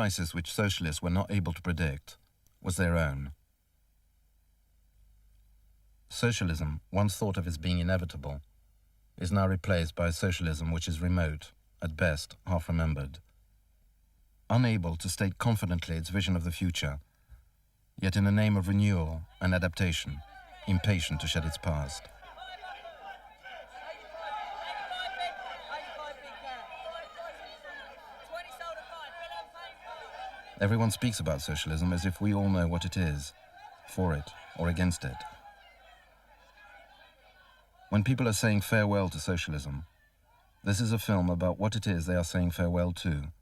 crisis which socialists were not able to predict was their own. Socialism, once thought of as being inevitable, is now replaced by a socialism which is remote, at best half-remembered. Unable to state confidently its vision of the future, yet in the name of renewal and adaptation, impatient to shed its past. Everyone speaks about socialism as if we all know what it is, for it or against it. When people are saying farewell to socialism, this is a film about what it is they are saying farewell to.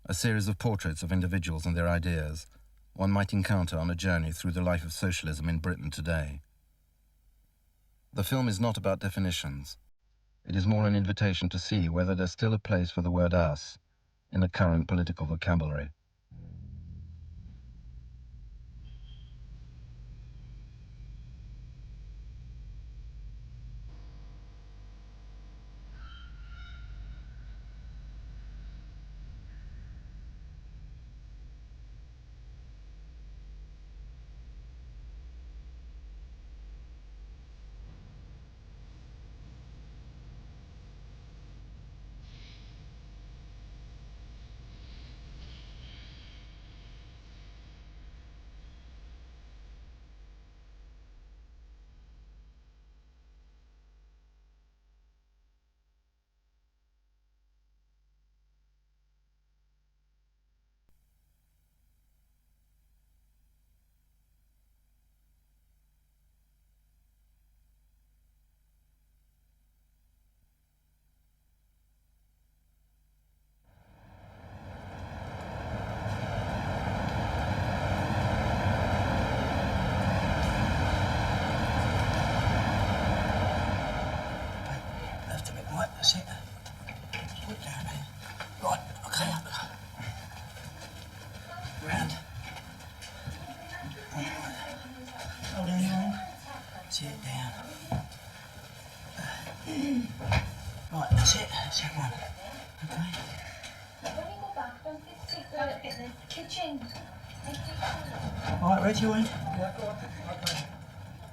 A series of portraits of individuals and their ideas one might encounter on a journey through the life of socialism in Britain today. The film is not about definitions. It is more an invitation to see whether there's still a place for the word us in the current political vocabulary.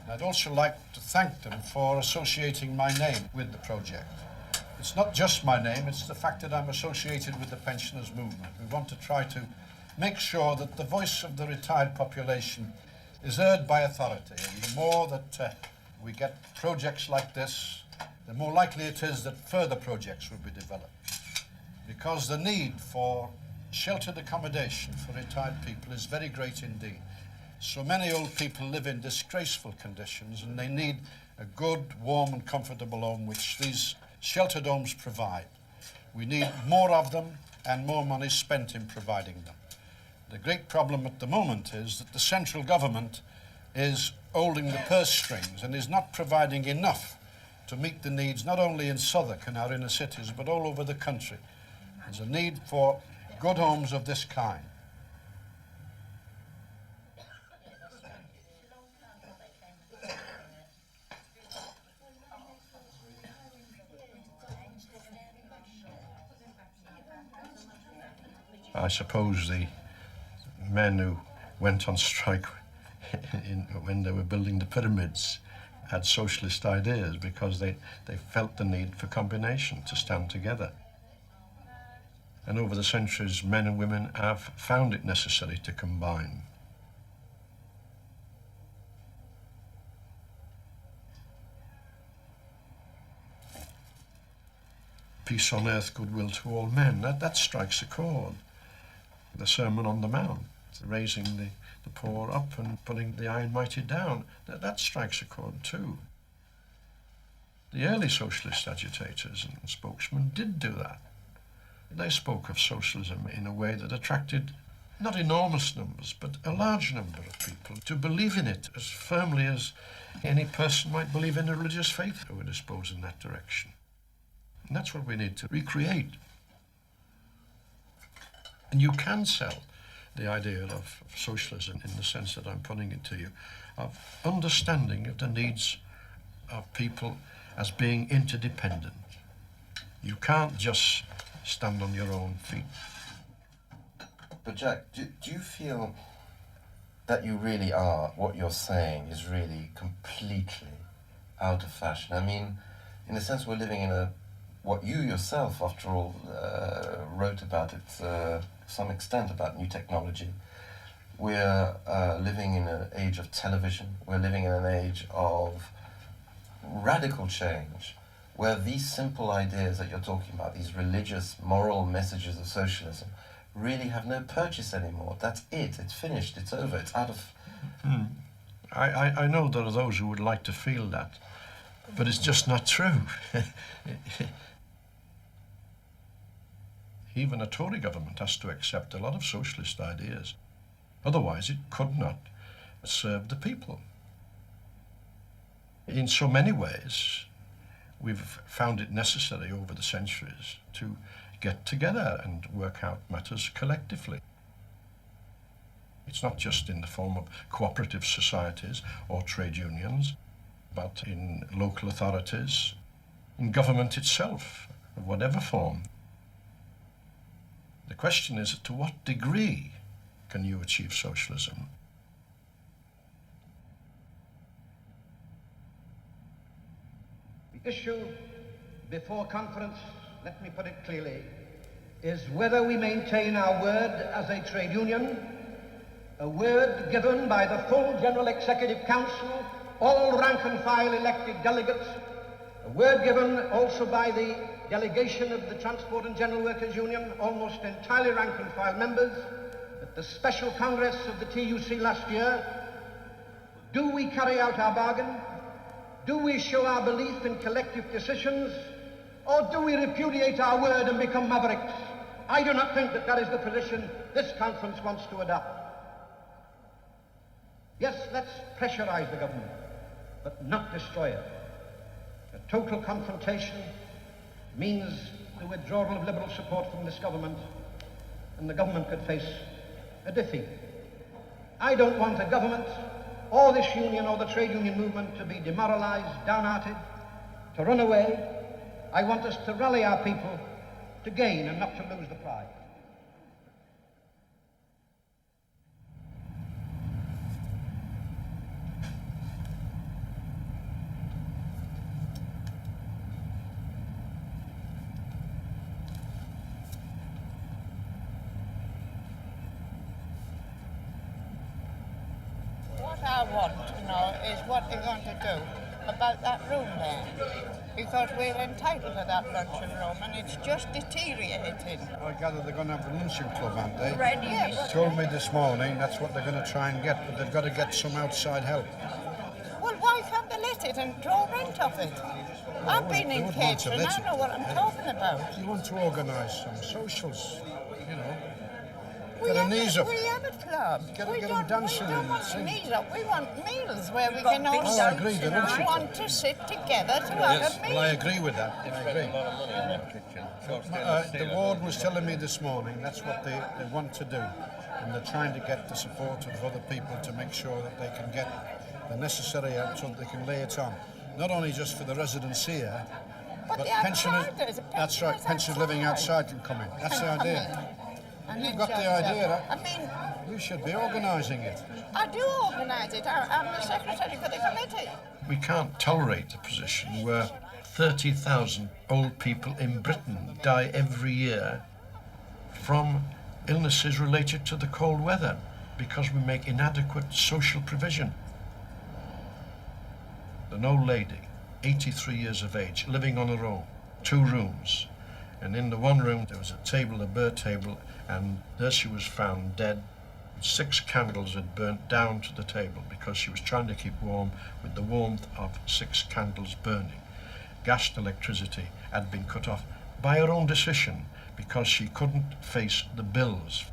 I'd also like to thank them for associating my name with the project. It's not just my name, it's the fact that I'm associated with the pensioners' movement. We want to try to make sure that the voice of the retired population is heard by authority. And the more that we get projects like this, the more likely it is that further projects will be developed. Because the need for sheltered accommodation for retired people is very great indeed. So many old people live in disgraceful conditions and they need a good, warm and comfortable home, which these sheltered homes provide. We need more of them and more money spent in providing them. The great problem at the moment is that the central government is holding the purse strings and is not providing enough to meet the needs not only in Southwark and our inner cities but all over the country. There's a need for good homes of this kind. I suppose the men who went on strike when they were building the pyramids had socialist ideas because they felt the need for combination, to stand together. And over the centuries, men and women have found it necessary to combine. Peace on earth, goodwill to all men, that strikes a chord. The Sermon on the Mount, raising the poor up and putting the high and mighty down, that strikes a chord too. The early socialist agitators and spokesmen did do that. They spoke of socialism in a way that attracted not enormous numbers, but a large number of people to believe in it as firmly as any person might believe in a religious faith who were disposed in that direction. And that's what we need to recreate. And you can sell the idea of socialism in the sense that I'm putting it to you, of understanding of the needs of people as being interdependent. You can't just stand on your own feet. But Jack, do you feel that you really are, what you're saying is really completely out of fashion? I mean, in a sense, we're living in what you yourself, after all, wrote about it to some extent, about new technology. We're living in an age of television. We're living in an age of radical change, where these simple ideas that you're talking about, these religious, moral messages of socialism, really have no purchase anymore. That's it. It's finished. It's over. It's out of... I know there are those who would like to feel that, but it's just not true. Even a Tory government has to accept a lot of socialist ideas. Otherwise, it could not serve the people. In so many ways, we've found it necessary over the centuries to get together and work out matters collectively. It's not just in the form of cooperative societies or trade unions, but in local authorities, in government itself, of whatever form. The question is, to what degree can you achieve socialism? The issue before conference, let me put it clearly, is whether we maintain our word as a trade union, a word given by the full General Executive Council, all rank and file elected delegates, a word given also by the delegation of the Transport and General Workers Union, almost entirely rank and file members, at the special congress of the TUC last year. Do we carry out our bargain? Do we show our belief in collective decisions? Or do we repudiate our word and become mavericks? I do not think that that is the position this conference wants to adopt. Yes, let's pressurize the government, but not destroy it. A total confrontation means the withdrawal of liberal support from this government, and the government could face a defeat. I don't want a government or this union or the trade union movement to be demoralized, downhearted, to run away. I want us to rally our people to gain and not to lose the prize. What I want to know is what they're going to do about that room there, because we're entitled to that luncheon room and it's just deteriorating. I gather they're going to have a luncheon club, aren't they? Ready? Yes. Told me this morning that's what they're going to try and get, but they've got to get some outside help. Well, why can't they let it and draw rent of it? I've been in catering, I know what I'm talking about. You want to organise some socials, you know. We Get a knees up. We have a club. Get them dancing we don't and want sing. knees up. We want meals where we can all I agree, the we luncheon want to sit together to have a meal. Well, I agree with that. I agree. The ward was telling me this morning that's what they want to do, and they're trying to get the support of other people to make sure that they can get the necessary help so that they can lay it on. Not only just for the residents here, but pensioners. That's right, pensioners living outside can come in. That's the idea. You've got the idea. I mean, you should be organising it. I do organise it. I'm the secretary for the committee. We can't tolerate a position where 30,000 old people in Britain die every year from illnesses related to the cold weather because we make inadequate social provision. An old lady, 83 years of age, living on her own, 2 rooms. And in the one room there was a table, a bird table, and there she was found dead. 6 candles had burnt down to the table because she was trying to keep warm with the warmth of 6 candles burning. Gas and electricity had been cut off by her own decision because she couldn't face the bills.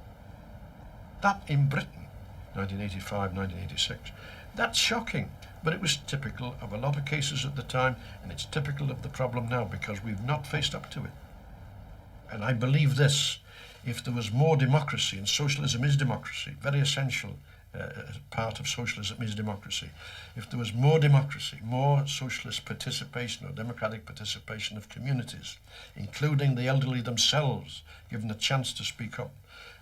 That in Britain, 1985, 1986, that's shocking. But it was typical of a lot of cases at the time, and it's typical of the problem now because we've not faced up to it. And I believe this, if there was more democracy, and socialism is democracy, very essential part of socialism is democracy. If there was more democracy, more socialist participation or democratic participation of communities, including the elderly themselves, given a chance to speak up,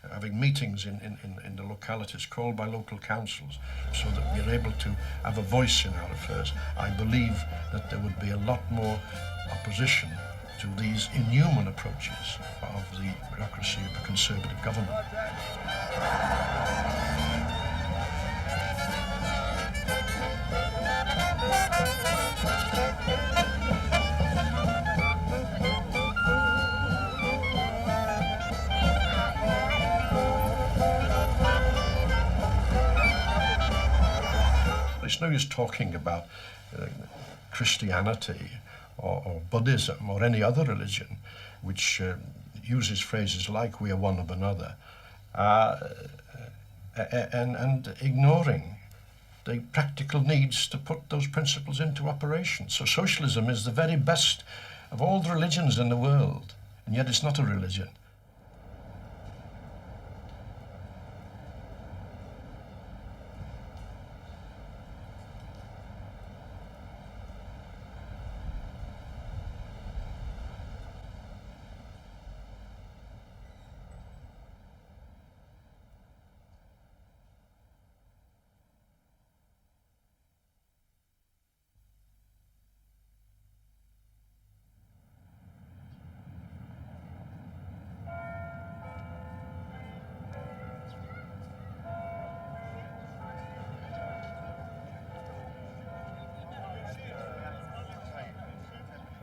having meetings in the localities called by local councils so that we're able to have a voice in our affairs, I believe that there would be a lot more opposition to these inhuman approaches of the bureaucracy of a conservative government. It's no use talking about Christianity or Buddhism or any other religion which uses phrases like "we are one of another" and ignoring the practical needs to put those principles into operation. So socialism is the very best of all the religions in the world, and yet it's not a religion.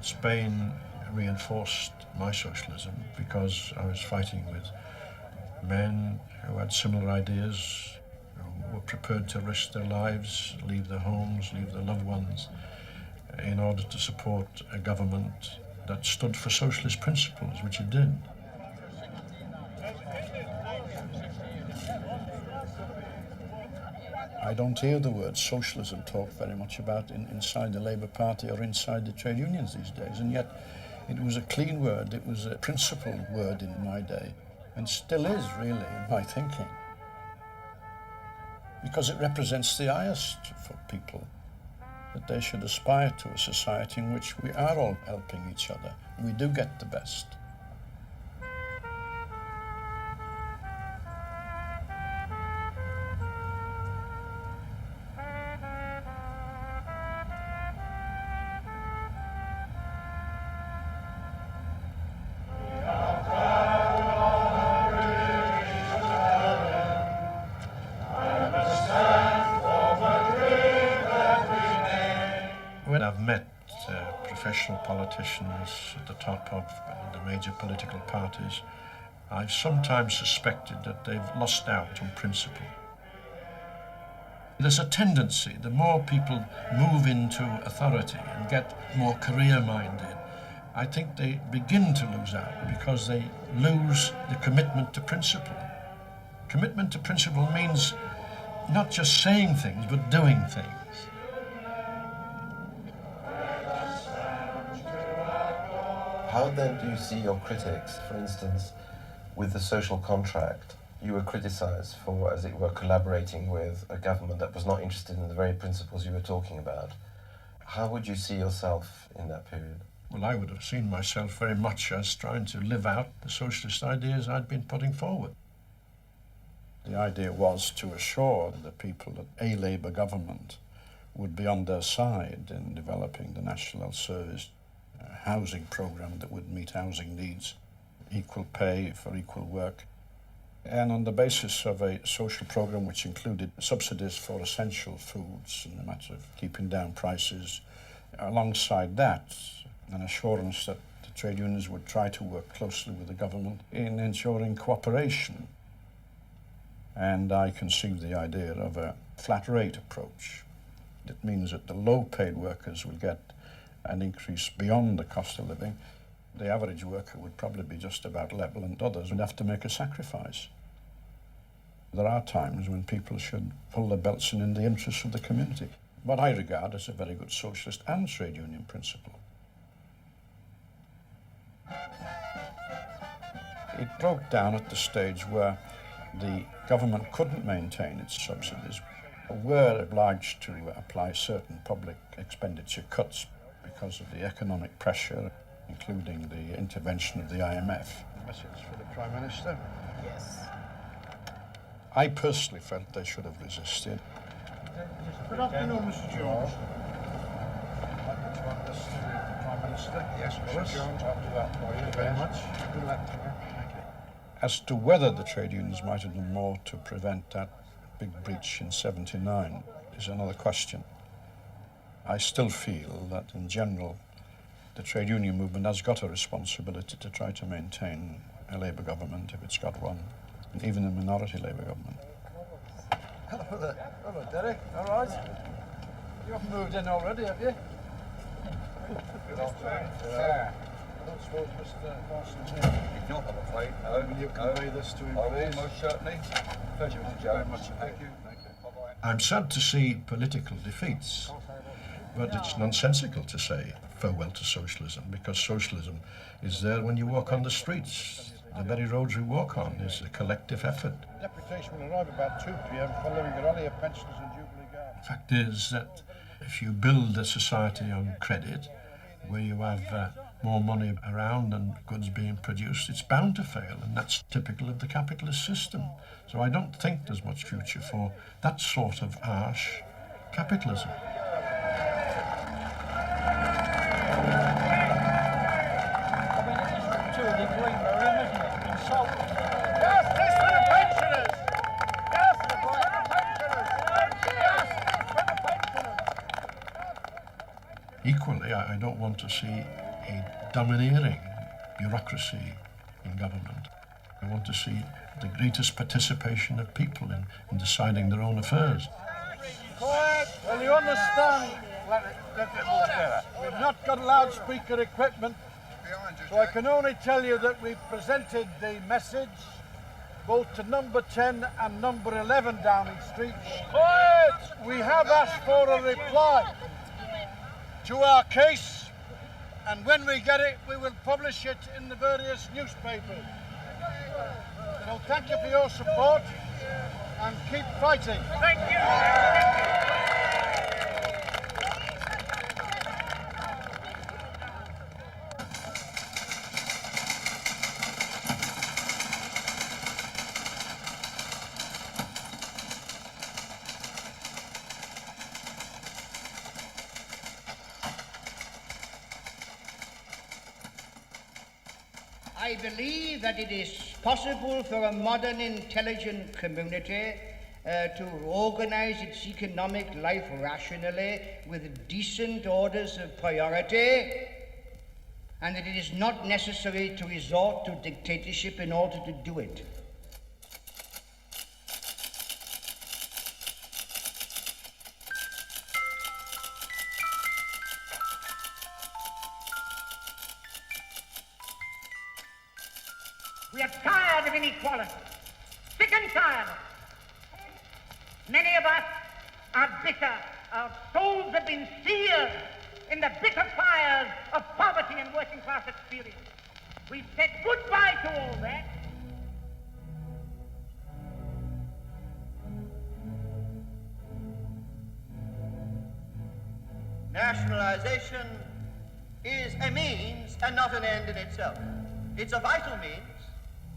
Spain reinforced my socialism because I was fighting with men who had similar ideas, who were prepared to risk their lives, leave their homes, leave their loved ones, in order to support a government that stood for socialist principles, which it did. I don't hear the word socialism talked very much about inside the Labour Party or inside the trade unions these days, and yet it was a clean word, it was a principled word in my day, and still is really in my thinking, because it represents the highest for people, that they should aspire to a society in which we are all helping each other, and we do get the best. When I've met professional politicians at the top of the major political parties, I've sometimes suspected that they've lost out on principle. There's a tendency, the more people move into authority and get more career-minded, I think they begin to lose out because they lose the commitment to principle. Commitment to principle means not just saying things, but doing things. How then do you see your critics? For instance, with the social contract, you were criticised for, as it were, collaborating with a government that was not interested in the very principles you were talking about. How would you see yourself in that period? Well, I would have seen myself very much as trying to live out the socialist ideas I'd been putting forward. The idea was to assure the people that a Labour government would be on their side in developing the National Health Service, a housing programme that would meet housing needs, equal pay for equal work, and on the basis of a social programme which included subsidies for essential foods in the matter of keeping down prices, alongside that an assurance that the trade unions would try to work closely with the government in ensuring cooperation. And I conceived the idea of a flat rate approach. It means that the low-paid workers will get an increase beyond the cost of living. The average worker would probably be just about level, and others would have to make a sacrifice. There are times when people should pull their belts in the interests of the community. What I regard as a very good socialist and trade union principle. It broke down at the stage where the government couldn't maintain its subsidies, were obliged to apply certain public expenditure cuts because of the economic pressure, including the intervention of the IMF. Message for the Prime Minister. Yes. I personally felt they should have resisted. Good afternoon, Mr. Jones. I'd like to hand this to the Prime Minister. Yes, Mr. Jones, I'll do that for you. Thank you very much. Good luck to you. Thank you. As to whether the trade unions might have done more to prevent that big breach in '79 is another question. I still feel that in general the trade union movement has got a responsibility to try to maintain a Labour government if it's got one, and even a minority Labour government. Hello there. Hello, Derek. All right? You haven't moved in already, have you? Good afternoon. Yeah. I don't suppose Mr. Parsons here. He's not, I'm afraid. No. Will you convey this to him, I will, please? most certainly. Pleasure, Mr. Very Jones. much. Thank you. Bye-bye. I'm sad to see political defeats, but it's nonsensical to say farewell to socialism, because socialism is there when you walk on the streets. The very roads we walk on is a collective effort. Deputation will arrive about 2 p.m. following the rally of pensioners and Jubilee Guard. The fact is that if you build a society on credit, where you have more money around and goods being produced, it's bound to fail, and that's typical of the capitalist system. So I don't think there's much future for that sort of harsh capitalism. Equally, I don't want to see a domineering bureaucracy in government. I want to see the greatest participation of people in deciding their own affairs. Quiet! Well, you understand. We've not got loudspeaker equipment, so I can only tell you that we've presented the message both to number 10 and number 11 Downing Street. Quiet! We have asked for a reply to our case, and when we get it, we will publish it in the various newspapers. So thank you for your support, and keep fighting. Thank you! I believe that it is possible for a modern intelligent community to organize its economic life rationally with decent orders of priority, and that it is not necessary to resort to dictatorship in order to do it. We are tired of inequality, sick and tired of it. Many of us are bitter. Our souls have been seared in the bitter fires of poverty and working class experience. We've said goodbye to all that. Nationalization is a means and not an end in itself. It's a vital means,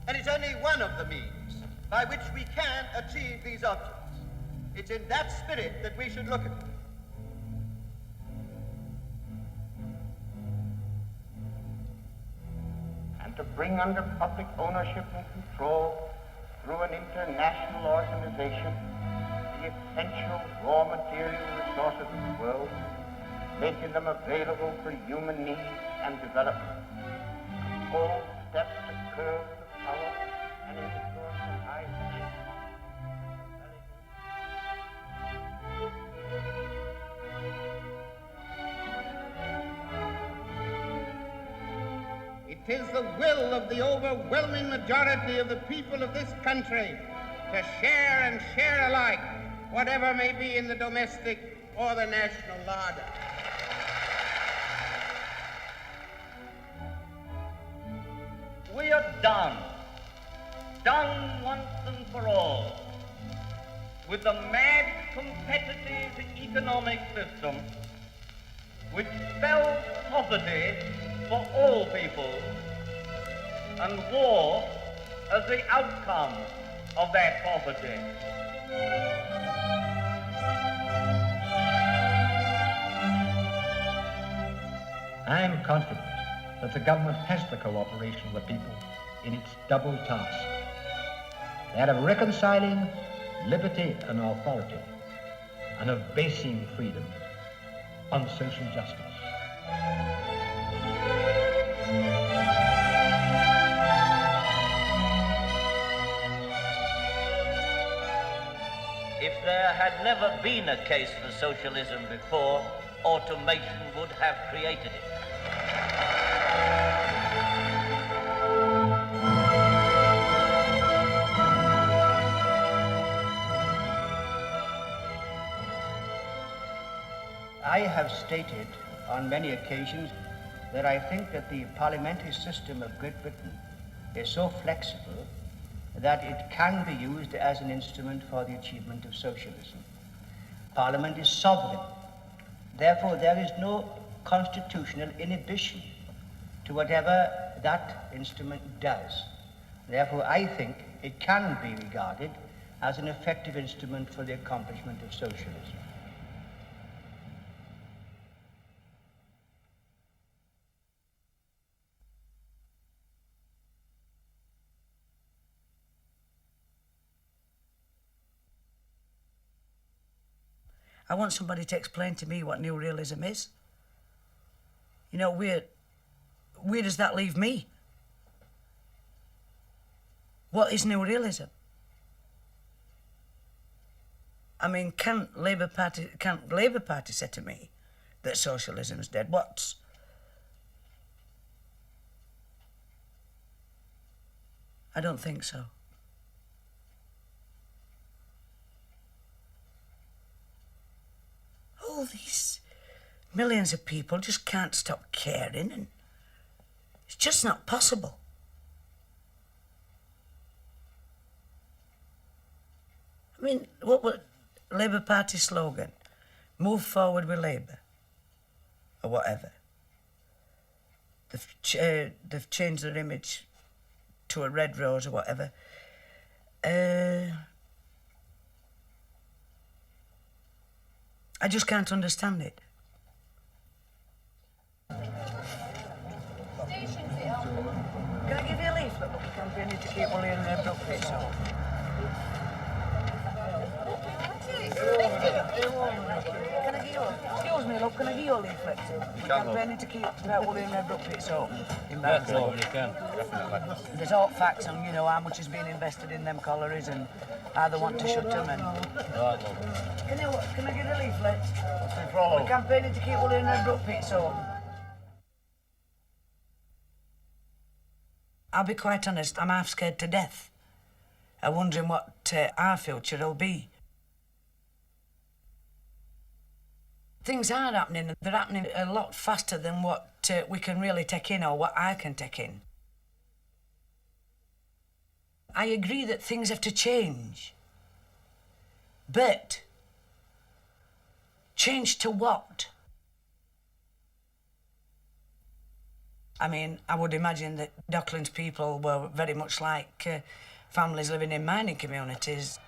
and it's only one of the means by which we can achieve these objects. It's in that spirit that we should look at it. And to bring under public ownership and control through an international organization the essential raw material resources of the world, making them available for human needs and development. All steps to curb the power and influence of high It is the will of the overwhelming majority of the people of this country to share and share alike whatever may be in the domestic or the national larder. We are done once and for all, with the mad competitive economic system which spells poverty for all people and war as the outcome of that property. I am confident that the government has the cooperation of the people in its double task, that of reconciling liberty and authority and of basing freedom on social justice. If there had never been a case for socialism before, automation would have created it. I have stated on many occasions that I think that the parliamentary system of Great Britain is so flexible that it can be used as an instrument for the achievement of socialism. Parliament is sovereign. Therefore, there is no constitutional inhibition to whatever that instrument does. Therefore, I think it can be regarded as an effective instrument for the accomplishment of socialism. I want somebody to explain to me what new realism is. You know, where does that leave me? What is new realism? I mean, can't Labour Party say to me that socialism's dead? I don't think so. All these millions of people just can't stop caring, and it's just not possible. I mean, what was Labour Party slogan? Move forward with Labour, or whatever. They've changed their image to a red rose or whatever. I just can't understand it. Can I give you a leaflet? Look, I'm going to keep Willie and Brooke fit, so. Can I give you excuse me, look, can I give you a leaflet? We're campaigning to keep Willie and Brooke fit, so. Yes, Lord, you can, definitely. There's all facts on, you know, how much is being invested in them collieries and how they want to shut them and... Right, Lord. Can I get a leaflet? What's the problem? We're campaigning to keep Willie and Brooke pits open. I'll be quite honest, I'm half scared to death. I'm wondering what our future will be. Things are happening, and they're happening a lot faster than what we can really take in or what I can take in. I agree that things have to change. But change to what? I mean, I would imagine that Docklands people were very much like families living in mining communities.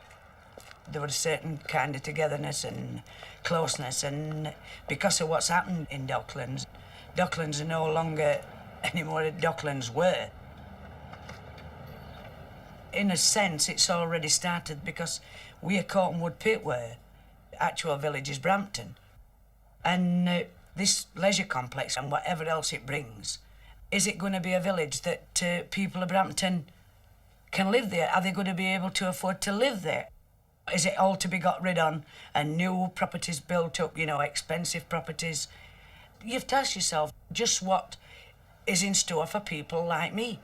There was a certain kind of togetherness and closeness, and because of what's happened in Docklands, Docklands are no longer anymore Docklands were. In a sense, it's already started because where Cottonwood Pit were, actual village is Brampton. And this leisure complex and whatever else it brings, is it going to be a village that people of Brampton can live there? Are they going to be able to afford to live there? Is it all to be got rid of and new properties built up, you know, expensive properties? You have to ask yourself just what is in store for people like me.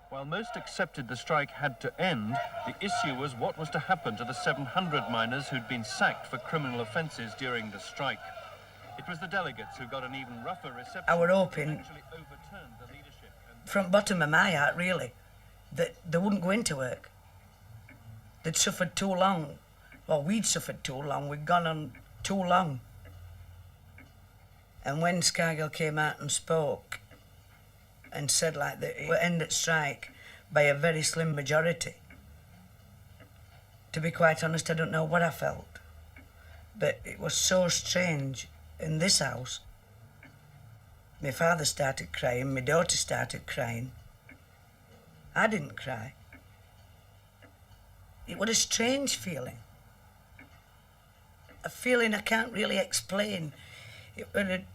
While most accepted the strike had to end, the issue was what was to happen to the 700 miners who'd been sacked for criminal offences during the strike. It was the delegates who got an even rougher reception. I were hoping, from bottom of my heart really, that they wouldn't go into work. They'd suffered too long Well, we'd suffered too long, we'd gone on too long. And when Scargill came out and spoke and said like that it would end at strike by a very slim majority, to be quite honest, I don't know what I felt. But it was so strange in this house. My father started crying, my daughter started crying. I didn't cry. It was a strange feeling. A feeling I can't really explain. It weren't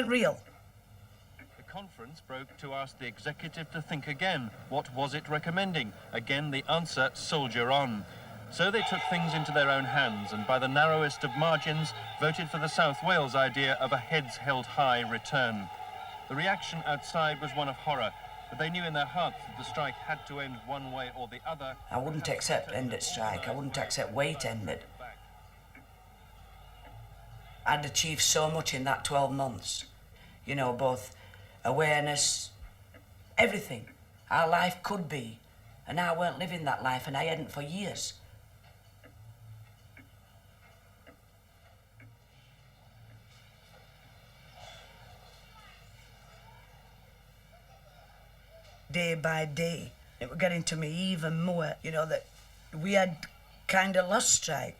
real. The conference broke to ask the executive to think again. What was it recommending? Again, the answer, soldier on. So they took things into their own hands and by the narrowest of margins voted for the South Wales idea of a heads held high return. The reaction outside was one of horror, but they knew in their hearts that the strike had to end one way or the other. I wouldn't accept end at strike. I wouldn't accept wait ended. I'd achieved so much in that 12 months. You know, both awareness, everything. Our life could be. And I weren't living that life, and I hadn't for years. Day by day, it was getting to me even more, you know, that we had kind of lost strike.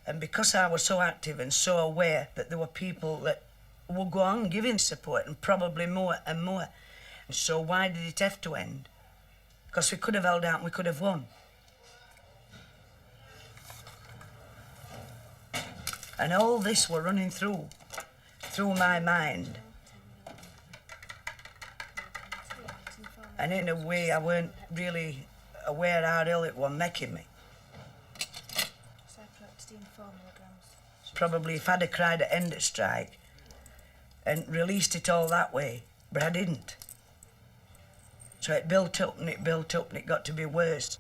And because I was so active and so aware that there were people that would go on giving support and probably more and more. And so why did it have to end? Because we could have held out and we could have won. And all this were running through my mind. And in a way, I weren't really aware how ill it was making me. Probably if I'd have cried at end of strike and released it all that way, but I didn't. So it built up and it built up and it got to be worse.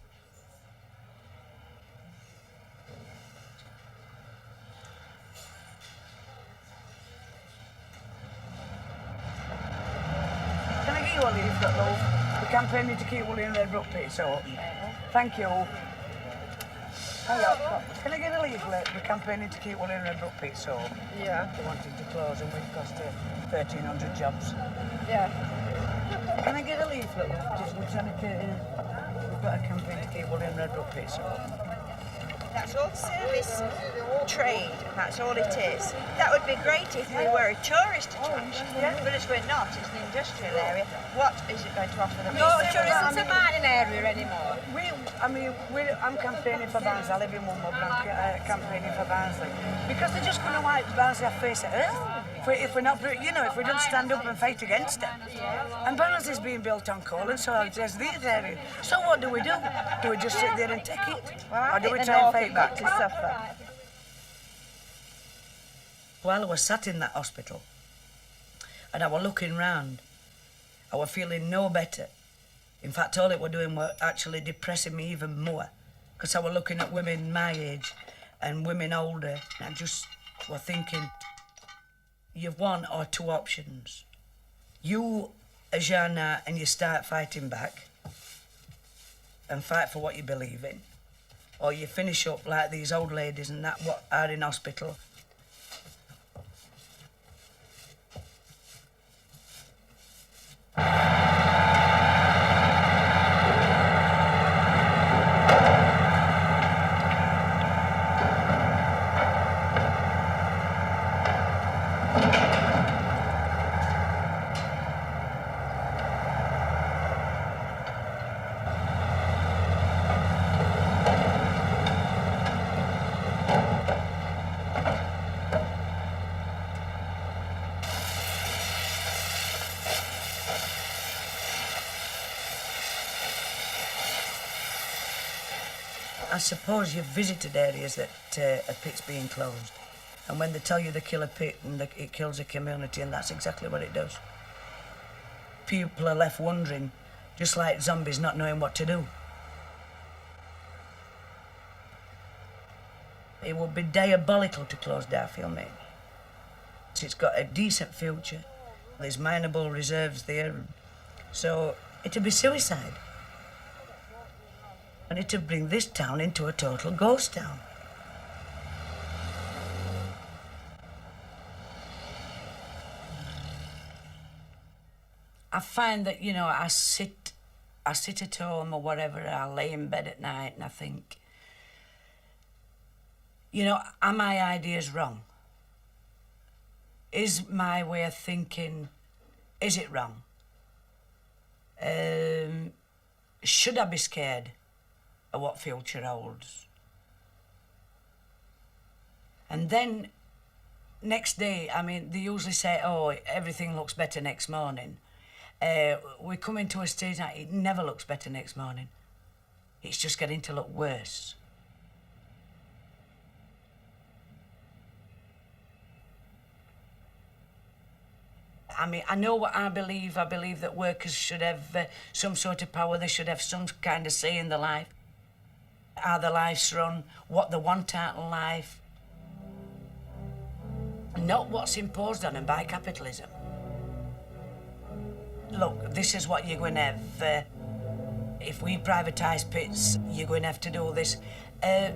Can I get you a leaflet, love? We're campaigning to keep William Redbrook pits open. Thank you. Hello. Can I get a leaflet? We're campaigning to keep William Redbrook pits open. Yeah. They wanted to close and we've cost 1,300 jobs. Yeah. Can I get a leaflet? We're trying to we've got a campaign to keep William Redbrook pits open. That's all service trade, that's all it is. That would be great if we were a tourist attraction, but as we're not, it's an industrial area. What is it going to offer them? No, tourism's a mining area anymore. I'm campaigning for Barnsley. I live in Mumble, but I'm campaigning for Barnsley. Because they're just going to wipe Barnsley off face of earth. If we're not, you know, if we don't stand up and fight against them. And Barnsley's being built on coal, and so there's these areas. So what do? Do we just sit there and take it? Or do we try and fight back? To suffer. While I was sat in that hospital, and I was looking round, I was feeling no better. In fact, all it were doing were actually depressing me even more, because I was looking at women my age and women older, and I just was thinking, you've one or two options. You, as you are now, and you start fighting back and fight for what you believe in, or you finish up like these old ladies and that what are in hospital. I suppose you've visited areas that a pit's being closed. And when they tell you they kill a pit and it kills a community, and that's exactly what it does. People are left wondering, just like zombies not knowing what to do. It would be diabolical to close Darfield Main. It's got a decent future. There's mineable reserves there. So it'd be suicide. And to bring this town into a total ghost town. I find that, you know, I sit at home or whatever, I lay in bed at night and I think, you know, are my ideas wrong? Is my way of thinking, is it wrong? Should I be scared of what future holds? And then, next day, I mean, they usually say, oh, everything looks better next morning. We come into a stage that it never looks better next morning. It's just getting to look worse. I mean, I know what I believe. I believe that workers should have some sort of power. They should have some kind of say in their life. How their lives run, what they want out of life. Not what's imposed on them by capitalism. Look, this is what you're going to have. If we privatise pits, you're going to have to do this. Am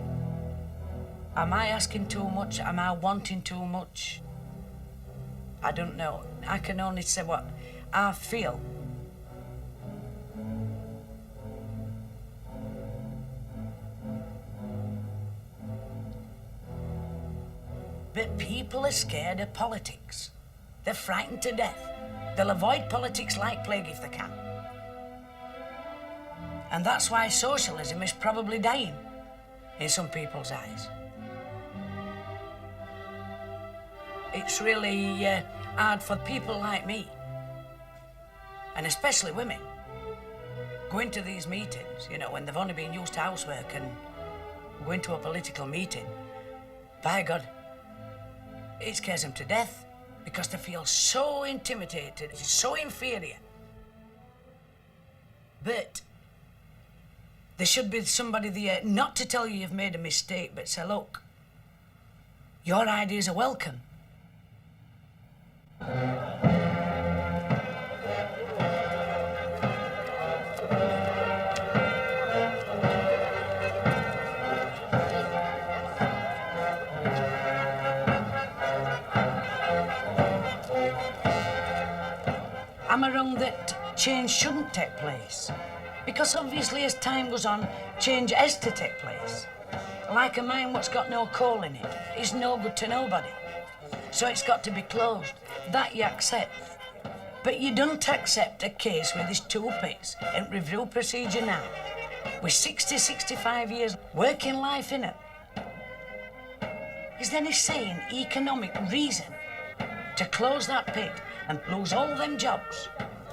I asking too much? Am I wanting too much? I don't know. I can only say what I feel. But people are scared of politics. They're frightened to death. They'll avoid politics like plague if they can. And that's why socialism is probably dying in some people's eyes. It's really hard for people like me, and especially women, going to these meetings, you know, when they've only been used to housework and going to a political meeting. By God, it scares them to death because they feel so intimidated, so inferior. But there should be somebody there not to tell you you've made a mistake, but say, look, your ideas are welcome. Am I wrong that change shouldn't take place? Because obviously as time goes on, change has to take place. Like a mine what's got no coal in it is no good to nobody. So it's got to be closed. That you accept. But you don't accept a case with these two pits and review procedure now. With 60, 65 years working life in it. Is there any sane economic reason to close that pit and lose all them jobs?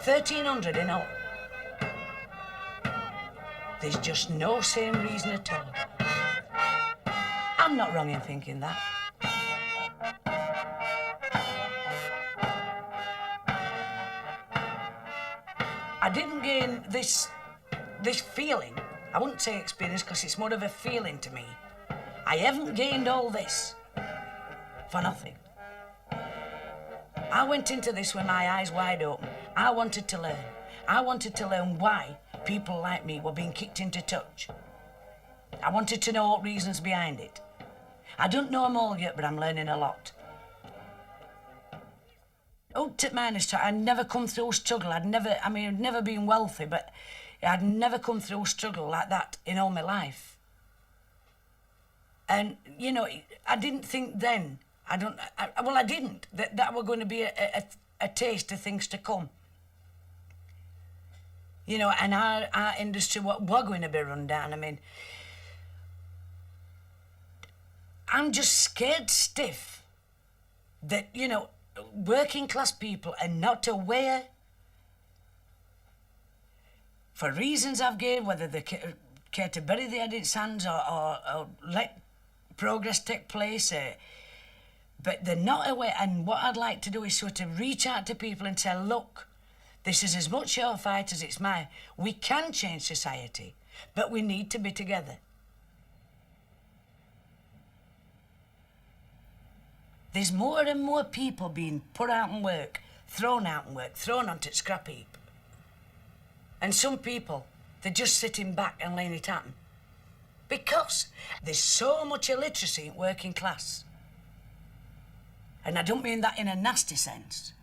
1,300 in all. There's just no sane reason at all. I'm not wrong in thinking that. I didn't gain this feeling. I wouldn't say experience because it's more of a feeling to me. I haven't gained all this for nothing. I went into this with my eyes wide open. I wanted to learn. I wanted to learn why people like me were being kicked into touch. I wanted to know what reasons behind it. I don't know them all yet, but I'm learning a lot. Up to minus, I'd never come through struggle. I'd never been wealthy, but I'd never come through struggle like that in all my life. And, you know, I didn't think then, I didn't, that were going to be a taste of things to come. You know, and our industry, what we're going to be run down. I mean, I'm just scared stiff that, you know, working class people are not aware, for reasons I've given, whether they care to bury their head in sands or let progress take place, but they're not aware. And what I'd like to do is sort of reach out to people and say, look, this is as much your fight as it's mine. We can change society, but we need to be together. There's more and more people being put out in work, thrown onto the scrap heap. And some people, they're just sitting back and letting it happen. Because there's so much illiteracy in working class. And I don't mean that in a nasty sense.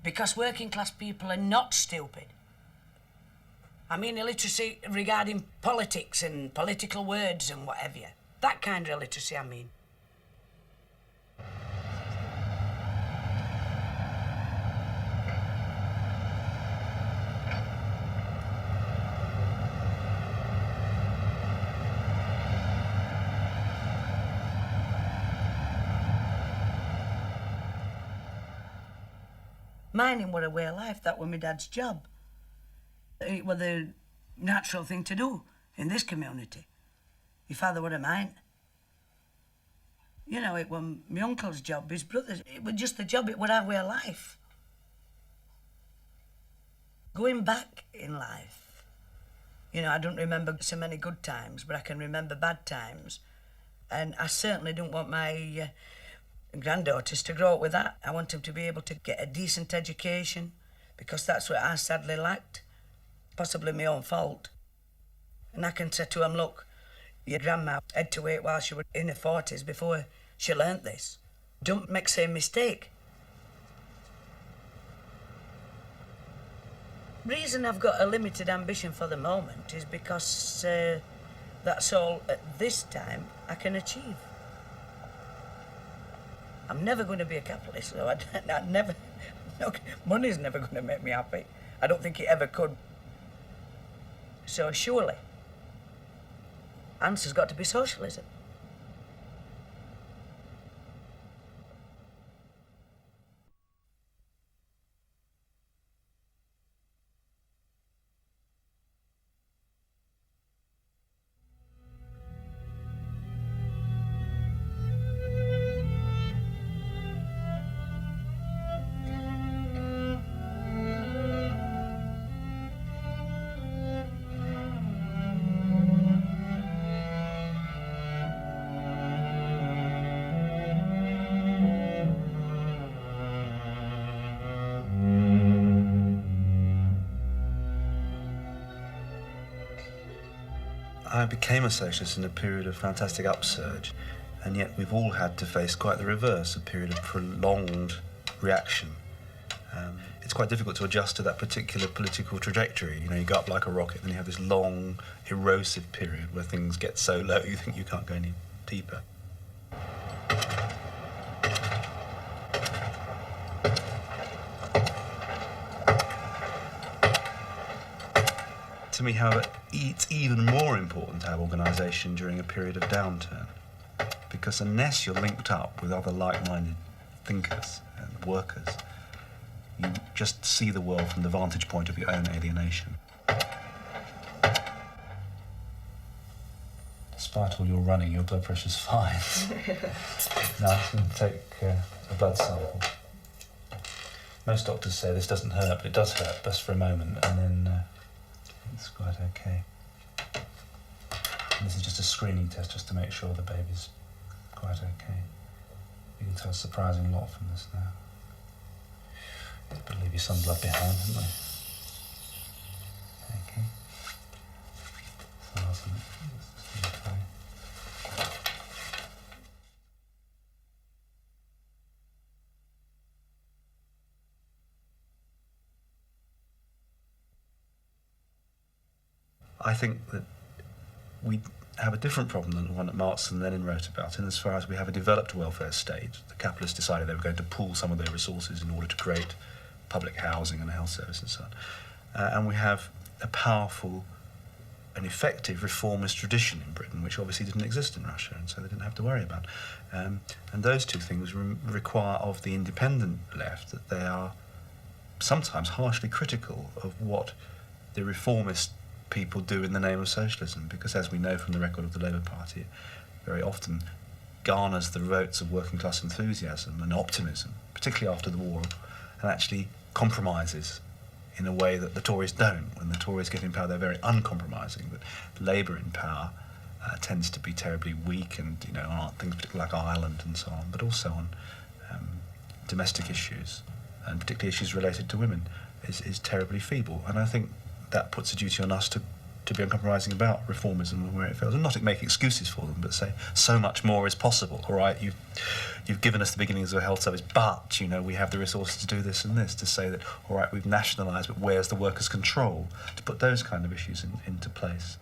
Because working class people are not stupid. I mean illiteracy regarding politics and political words and what have you. That kind of illiteracy, I mean. Mining were a way of life. That was my dad's job. It was the natural thing to do in this community. My father were a miner. You know, it was my uncle's job, his brother's. It was just the job, it was our way of life. Going back in life, you know, I don't remember so many good times, but I can remember bad times. And I certainly don't want my granddaughters to grow up with that. I want them to be able to get a decent education, because that's what I sadly lacked. Possibly my own fault. And I can say to them, look, your grandma had to wait while she was in her 40s before she learnt this. Don't make the same mistake. Reason I've got a limited ambition for the moment is because that's all at this time I can achieve. I'm never going to be a capitalist, though. I'd never... No, money's never going to make me happy. I don't think it ever could. So surely, answer's got to be socialism. I became a socialist in a period of fantastic upsurge, and yet we've all had to face quite the reverse, a period of prolonged reaction. It's quite difficult to adjust to that particular political trajectory. You know, you go up like a rocket, then you have this long, erosive period where things get so low you think you can't go any deeper. To me, however, it's even more important to have organisation during a period of downturn, because unless you're linked up with other like-minded thinkers and workers, you just see the world from the vantage point of your own alienation. Despite all your running, your blood pressure's fine. Now I'm going to take a blood sample. Most doctors say this doesn't hurt, but it does hurt, just for a moment, and then it's quite okay. And this is just a screening test, just to make sure the baby's quite okay. You can tell a surprising lot from this now. But leave you some blood behind, haven't we? Okay. So that's okay. I think that we have a different problem than the one that Marx and Lenin wrote about, in as far as we have a developed welfare state. The capitalists decided they were going to pool some of their resources in order to create public housing and health service and so on. And we have a powerful and effective reformist tradition in Britain, which obviously didn't exist in Russia, and so they didn't have to worry about. And those two things require of the independent left that they are sometimes harshly critical of what the reformist people do in the name of socialism, because as we know from the record of the Labour Party, it very often garners the votes of working class enthusiasm and optimism, particularly after the war, and actually compromises in a way that the Tories don't. When the Tories get in power, they're very uncompromising, but Labour in power tends to be terribly weak, and on things particularly like Ireland and so on, but also on domestic issues, and particularly issues related to women, is terribly feeble. And I think that puts a duty on us to to be uncompromising about reformism and where it fails, and not to make excuses for them, but say so much more is possible. All right, you've given us the beginnings of a health service, but we have the resources to do this and this. To say that, all right, we've nationalised, but where's the workers' control? To put those kind of issues into place.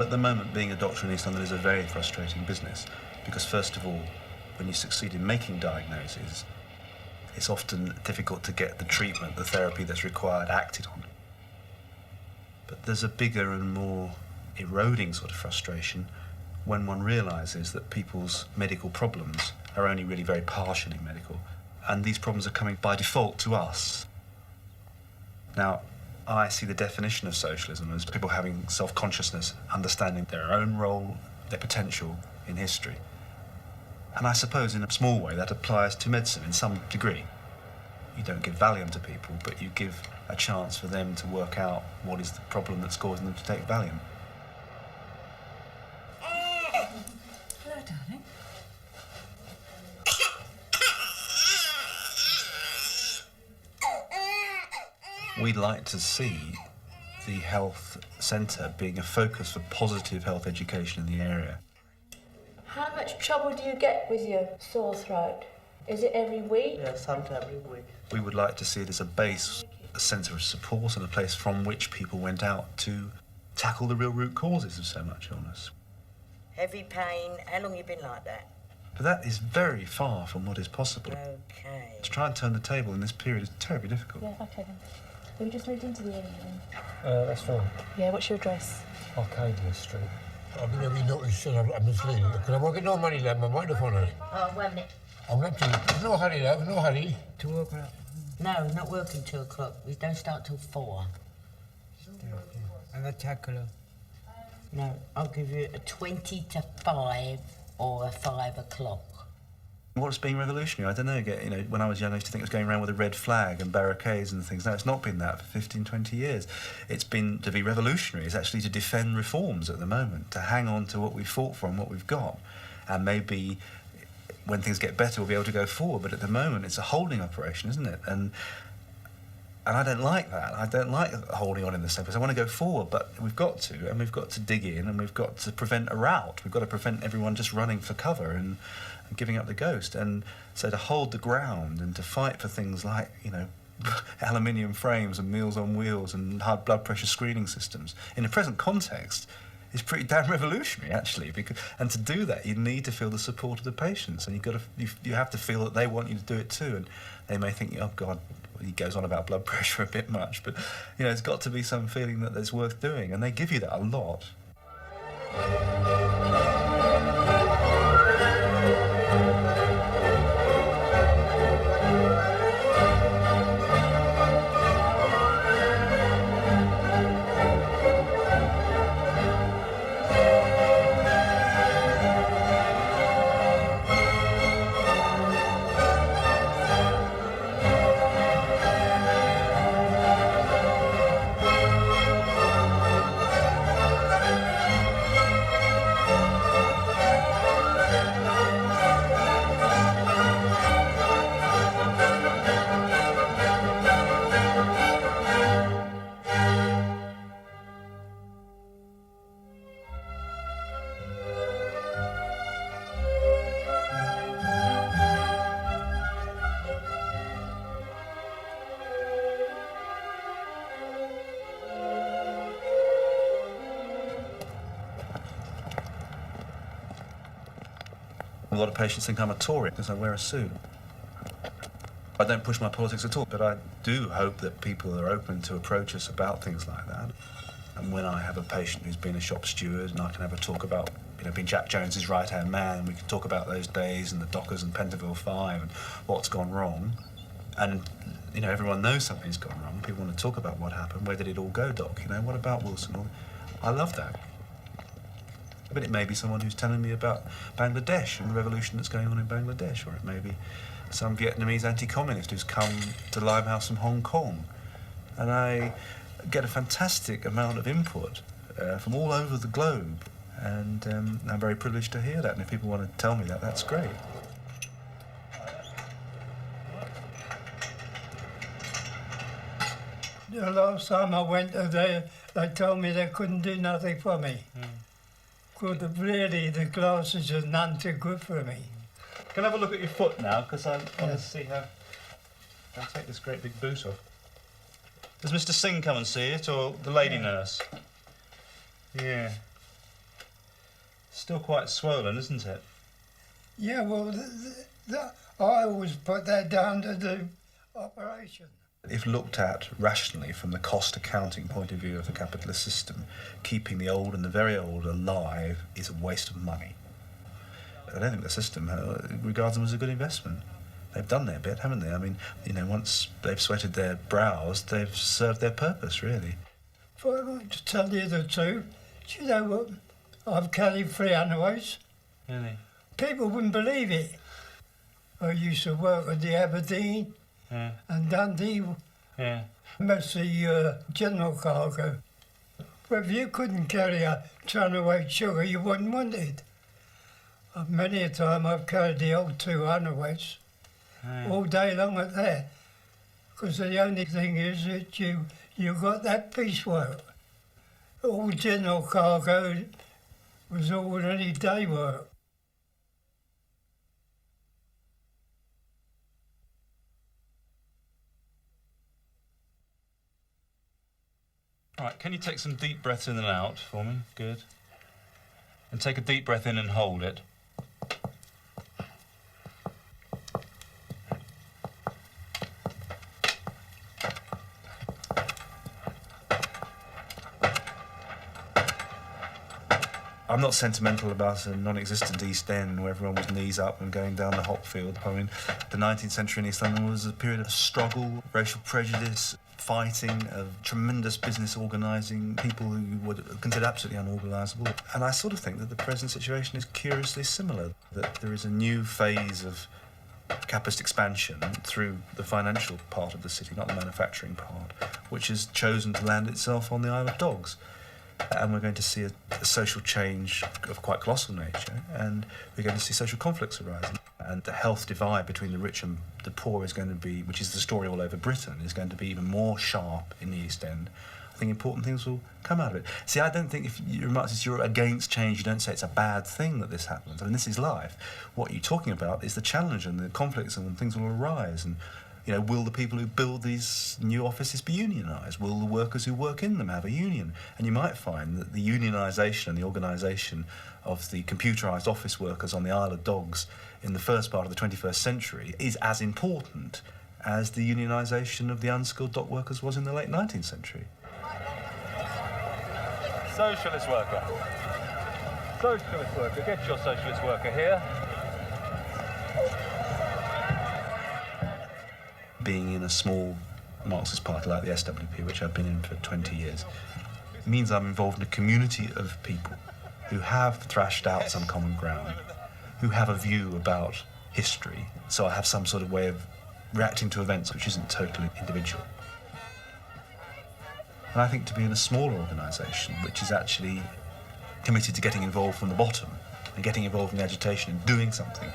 At the moment, being a doctor in East London is a very frustrating business because, first of all, when you succeed in making diagnoses, it's often difficult to get the treatment, the therapy that's required acted on. But there's a bigger and more eroding sort of frustration when one realises that people's medical problems are only really very partially medical, and these problems are coming by default to us. Now, I see the definition of socialism as people having self-consciousness, understanding their own role, their potential in history. And I suppose in a small way that applies to medicine in some degree. You don't give Valium to people, but you give a chance for them to work out what is the problem that's causing them to take Valium. Hello, darling. We'd like to see the health centre being a focus for positive health education in the area. How much trouble do you get with your sore throat? Is it every week? Yeah, sometimes every week. We would like to see it as a base, a centre of support and a place from which people went out to tackle the real root causes of so much illness. Heavy pain. How long you been like that? But that is very far from what is possible. Okay. To try and turn the table in this period is terribly difficult. Yeah, okay then. Have you just moved into the area then? That's fine. Yeah, what's your address? Arcadia Street. I've been having noticed I'm misleading. Can I get no money left? My microphone on. Oh, 1 minute. I'm not to. There's no hurry, love. No hurry. 2 o'clock. No, not working 2 o'clock. We don't start till 4. And a tackler. No, I'll give you a 20 to 5 or a 5 o'clock. What's being revolutionary? I don't know. When I was young, I used to think it was going around with a red flag and barricades and things. No, it's not been that for 15, 20 years. It's been to be revolutionary. It's actually to defend reforms at the moment, to hang on to what we've fought for and what we've got. And maybe when things get better, we'll be able to go forward. But at the moment, it's a holding operation, isn't it? And I don't like that. I don't like holding on in the same place. I want to go forward, but we've got to, and we've got to dig in, and we've got to prevent a rout. We've got to prevent everyone just running for cover and giving up the ghost. And so to hold the ground and to fight for things like, aluminium frames and Meals on Wheels and high blood pressure screening systems in the present context is pretty damn revolutionary, actually. And to do that, you need to feel the support of the patients, and you have to feel that they want you to do it too. And they may think, oh God, he goes on about blood pressure a bit much, but it's got to be some feeling that it's worth doing, and they give you that a lot. A lot of patients think I'm a Tory because I wear a suit. I don't push my politics at all, but I do hope that people are open to approach us about things like that. And when I have a patient who's been a shop steward and I can have a talk about, being Jack Jones's right-hand man, we can talk about those days and the Dockers and Pentonville 5 and what's gone wrong. And, everyone knows something's gone wrong. People want to talk about what happened. Where did it all go, Doc? What about Wilson? I love that. But it may be someone who's telling me about Bangladesh and the revolution that's going on in Bangladesh, or it may be some Vietnamese anti-communist who's come to Limehouse from Hong Kong. And I get a fantastic amount of input from all over the globe, and I'm very privileged to hear that. And if people want to tell me that, that's great. The last time I went to there, they told me they couldn't do nothing for me. Good, really, the glasses are none too good for me. Can I have a look at your foot now? Because I want to see how... I'll take this great big boot off. Does Mr. Singh come and see it, or the lady nurse? Yeah. Still quite swollen, isn't it? Yeah, well, I always put that down to the operation. If looked at rationally from the cost accounting point of view of the capitalist system, keeping the old and the very old alive is a waste of money. I don't think the system regards them as a good investment. They've done their bit, haven't they? I mean, once they've sweated their brows, they've served their purpose, really. If I want to tell you the truth, do you know what? I've carried 3 underweights. Really? People wouldn't believe it. I used to work at the Aberdeen and Dundee. Yeah. Mostly general cargo. But if you couldn't carry a ton of weight sugar, you wouldn't want it. Many a time I've carried the old 2 underweights all day long at that. Because the only thing is that you got that piecework. All general cargo was all any day work. All right, can you take some deep breaths in and out for me? Good. And take a deep breath in and hold it. I'm not sentimental about a non-existent East End where everyone was knees up and going down the hopfield. I mean, the 19th century in East London was a period of struggle, racial prejudice, fighting, of tremendous business organising, people who were considered absolutely unorganisable. And I sort of think that the present situation is curiously similar, that there is a new phase of capitalist expansion through the financial part of the city, not the manufacturing part, which has chosen to land itself on the Isle of Dogs. And we're going to see a social change of quite colossal nature, and we're going to see social conflicts arising. And the health divide between the rich and the poor is going to be, which is the story all over Britain, is going to be even more sharp in the East End. I think important things will come out of it. See, I don't think if your remark is you're against change, you don't say it's a bad thing that this happens. I mean, this is life. What you're talking about is the challenge and the conflicts and when things will arise. And will the people who build these new offices be unionised? Will the workers who work in them have a union? And you might find that the unionisation and the organisation of the computerised office workers on the Isle of Dogs in the first part of the 21st century is as important as the unionisation of the unskilled dock workers was in the late 19th century. Socialist worker. Socialist worker. Get your socialist worker here. Being in a small Marxist party like the SWP, which I've been in for 20 years, means I'm involved in a community of people who have thrashed out some common ground, who have a view about history, so I have some sort of way of reacting to events which isn't totally individual. And I think to be in a smaller organisation, which is actually committed to getting involved from the bottom and getting involved in agitation and doing something,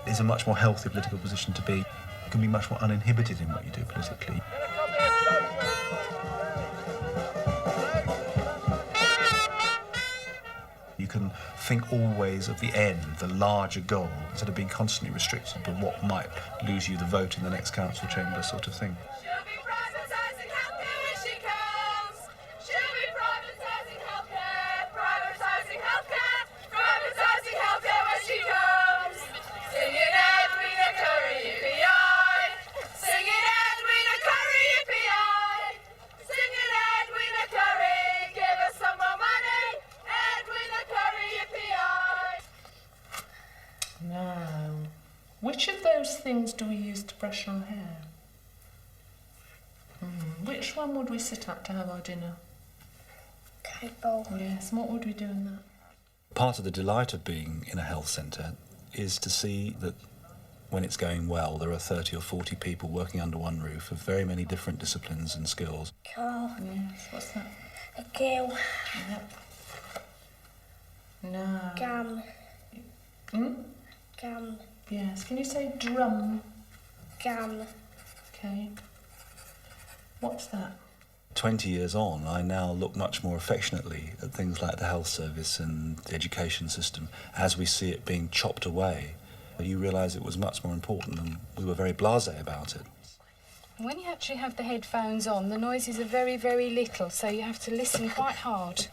is a much more healthy political position to be. You can be much more uninhibited in what you do politically. You can think always of the end, the larger goal, instead of being constantly restricted by what might lose you the vote in the next council chamber sort of thing. No. Which of those things do we use to brush our hair? Which one would we sit at to have our dinner? Table. Yes, and what would we do in that? Part of the delight of being in a health centre is to see that when it's going well, there are 30 or 40 people working under one roof of very many different disciplines and skills. Car. Yes, what's that? A gill. Yep. No. Gum. Gum. Yes, can you say drum? Gum. Okay. What's that? 20 years on, I now look much more affectionately at things like the health service and the education system as we see it being chopped away. You realise it was much more important, and we were very blasé about it. When you actually have the headphones on, the noises are very, very little, so you have to listen quite hard.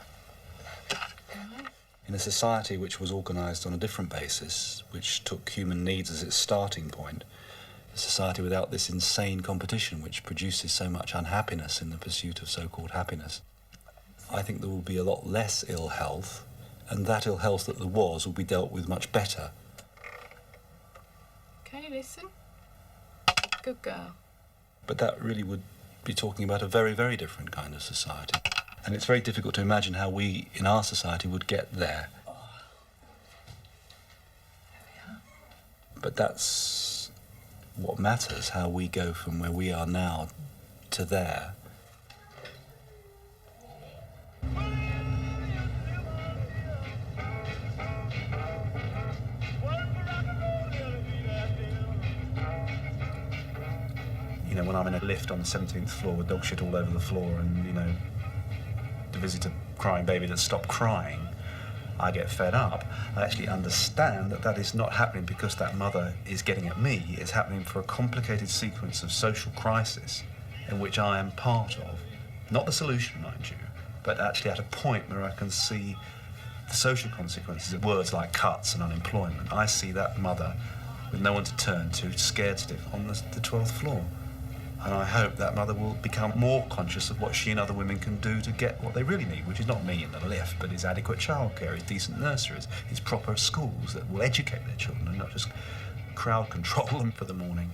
In a society which was organised on a different basis, which took human needs as its starting point, a society without this insane competition which produces so much unhappiness in the pursuit of so-called happiness, I think there will be a lot less ill health, and that ill health that there was will be dealt with much better. Okay, listen. Good girl. But that really would be talking about a very, very different kind of society. And it's very difficult to imagine how we, in our society, would get there. But that's what matters, how we go from where we are now to there. You know, when I'm in a lift on the 17th floor with dog shit all over the floor and, you know, the visitor crying baby that stopped crying, I get fed up. I actually understand that that is not happening because that mother is getting at me. It's happening for a complicated sequence of social crisis in which I am part of. Not the solution, mind you, but actually at a point where I can see the social consequences of words like cuts and unemployment. I see that mother with no one to turn to, scared stiff, on the 12th floor. And I hope that mother will become more conscious of what she and other women can do to get what they really need, which is not me in the lift, but is adequate childcare, is decent nurseries, is proper schools that will educate their children and not just crowd control them for the morning.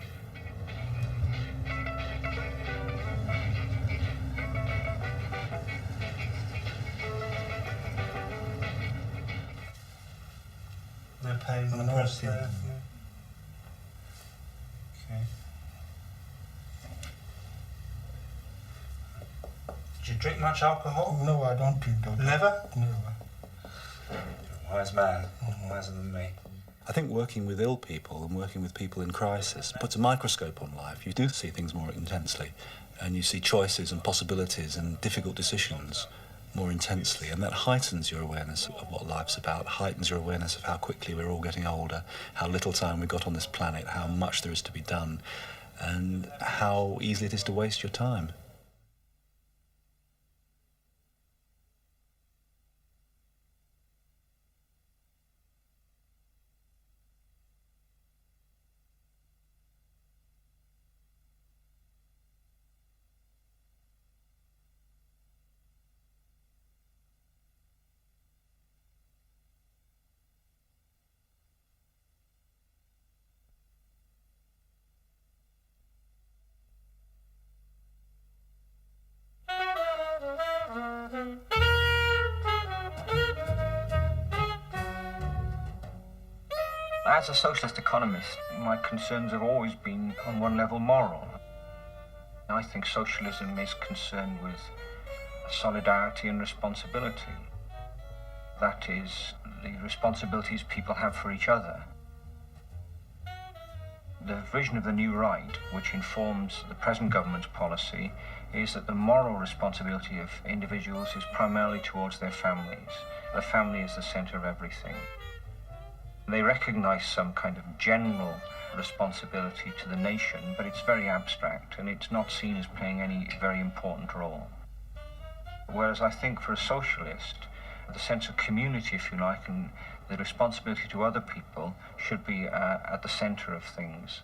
No pain, no pressing. Okay. Do you drink much alcohol? No, I don't drink alcohol. Never? Never. Wise man, wiser than me. I think working with ill people and working with people in crisis puts a microscope on life. You do see things more intensely, and you see choices and possibilities and difficult decisions more intensely, and that heightens your awareness of what life's about, heightens your awareness of how quickly we're all getting older, how little time we've got on this planet, how much there is to be done, and how easily it is to waste your time. As a socialist economist, my concerns have always been, on one level, moral. I think socialism is concerned with solidarity and responsibility. That is, the responsibilities people have for each other. The vision of the new right, which informs the present government's policy, is that the moral responsibility of individuals is primarily towards their families. The family is the centre of everything. They recognise some kind of general responsibility to the nation, but it's very abstract and it's not seen as playing any very important role. Whereas I think for a socialist, the sense of community, if you like, and the responsibility to other people should be at the centre of things.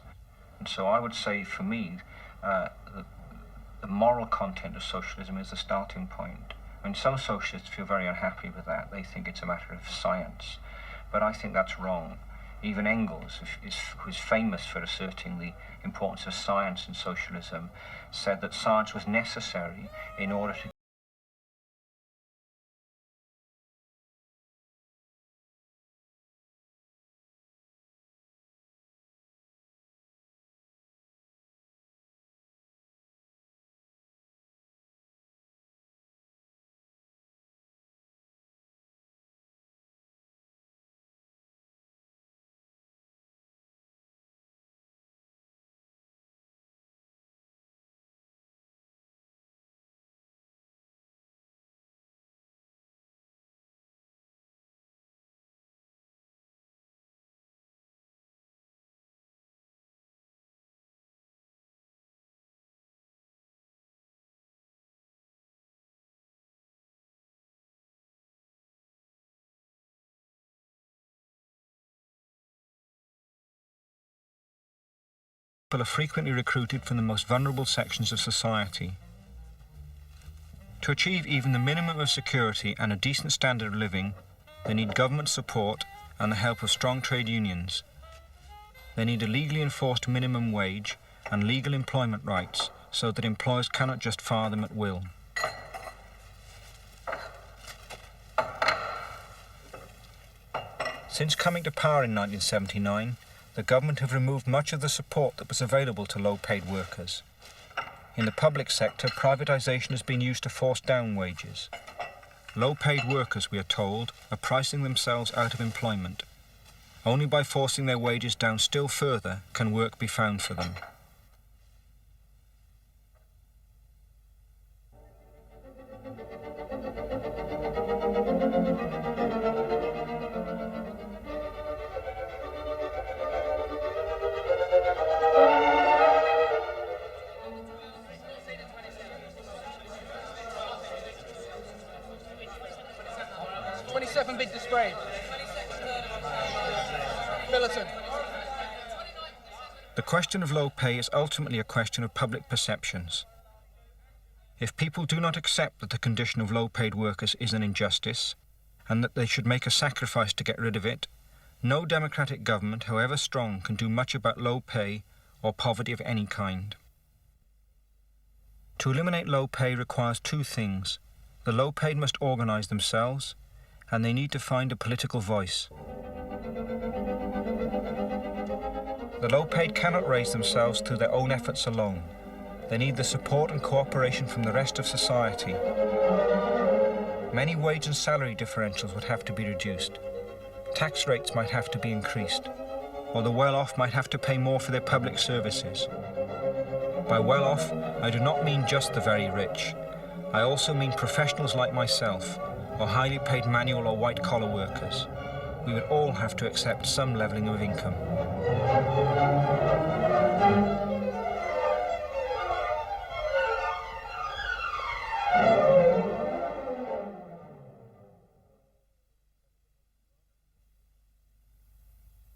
And so I would say for me, the moral content of socialism is the starting point. I mean, some socialists feel very unhappy with that. They think it's a matter of science. But I think that's wrong. Even Engels, who's famous for asserting the importance of science in socialism, said that science was necessary in order to are frequently recruited from the most vulnerable sections of society. To achieve even the minimum of security and a decent standard of living, they need government support and the help of strong trade unions. They need a legally enforced minimum wage and legal employment rights so that employers cannot just fire them at will. Since coming to power in 1979, the government have removed much of the support that was available to low-paid workers. In the public sector, privatisation has been used to force down wages. Low-paid workers, we are told, are pricing themselves out of employment. Only by forcing their wages down still further can work be found for them. Big display. Militant. The question of low pay is ultimately a question of public perceptions. If people do not accept that the condition of low-paid workers is an injustice, and that they should make a sacrifice to get rid of it, no democratic government, however strong, can do much about low pay or poverty of any kind. To eliminate low pay requires two things. The low-paid must organise themselves, and they need to find a political voice. The low-paid cannot raise themselves through their own efforts alone. They need the support and cooperation from the rest of society. Many wage and salary differentials would have to be reduced. Tax rates might have to be increased, or the well-off might have to pay more for their public services. By well-off, I do not mean just the very rich. I also mean professionals like myself, or highly paid manual or white-collar workers. We would all have to accept some levelling of income.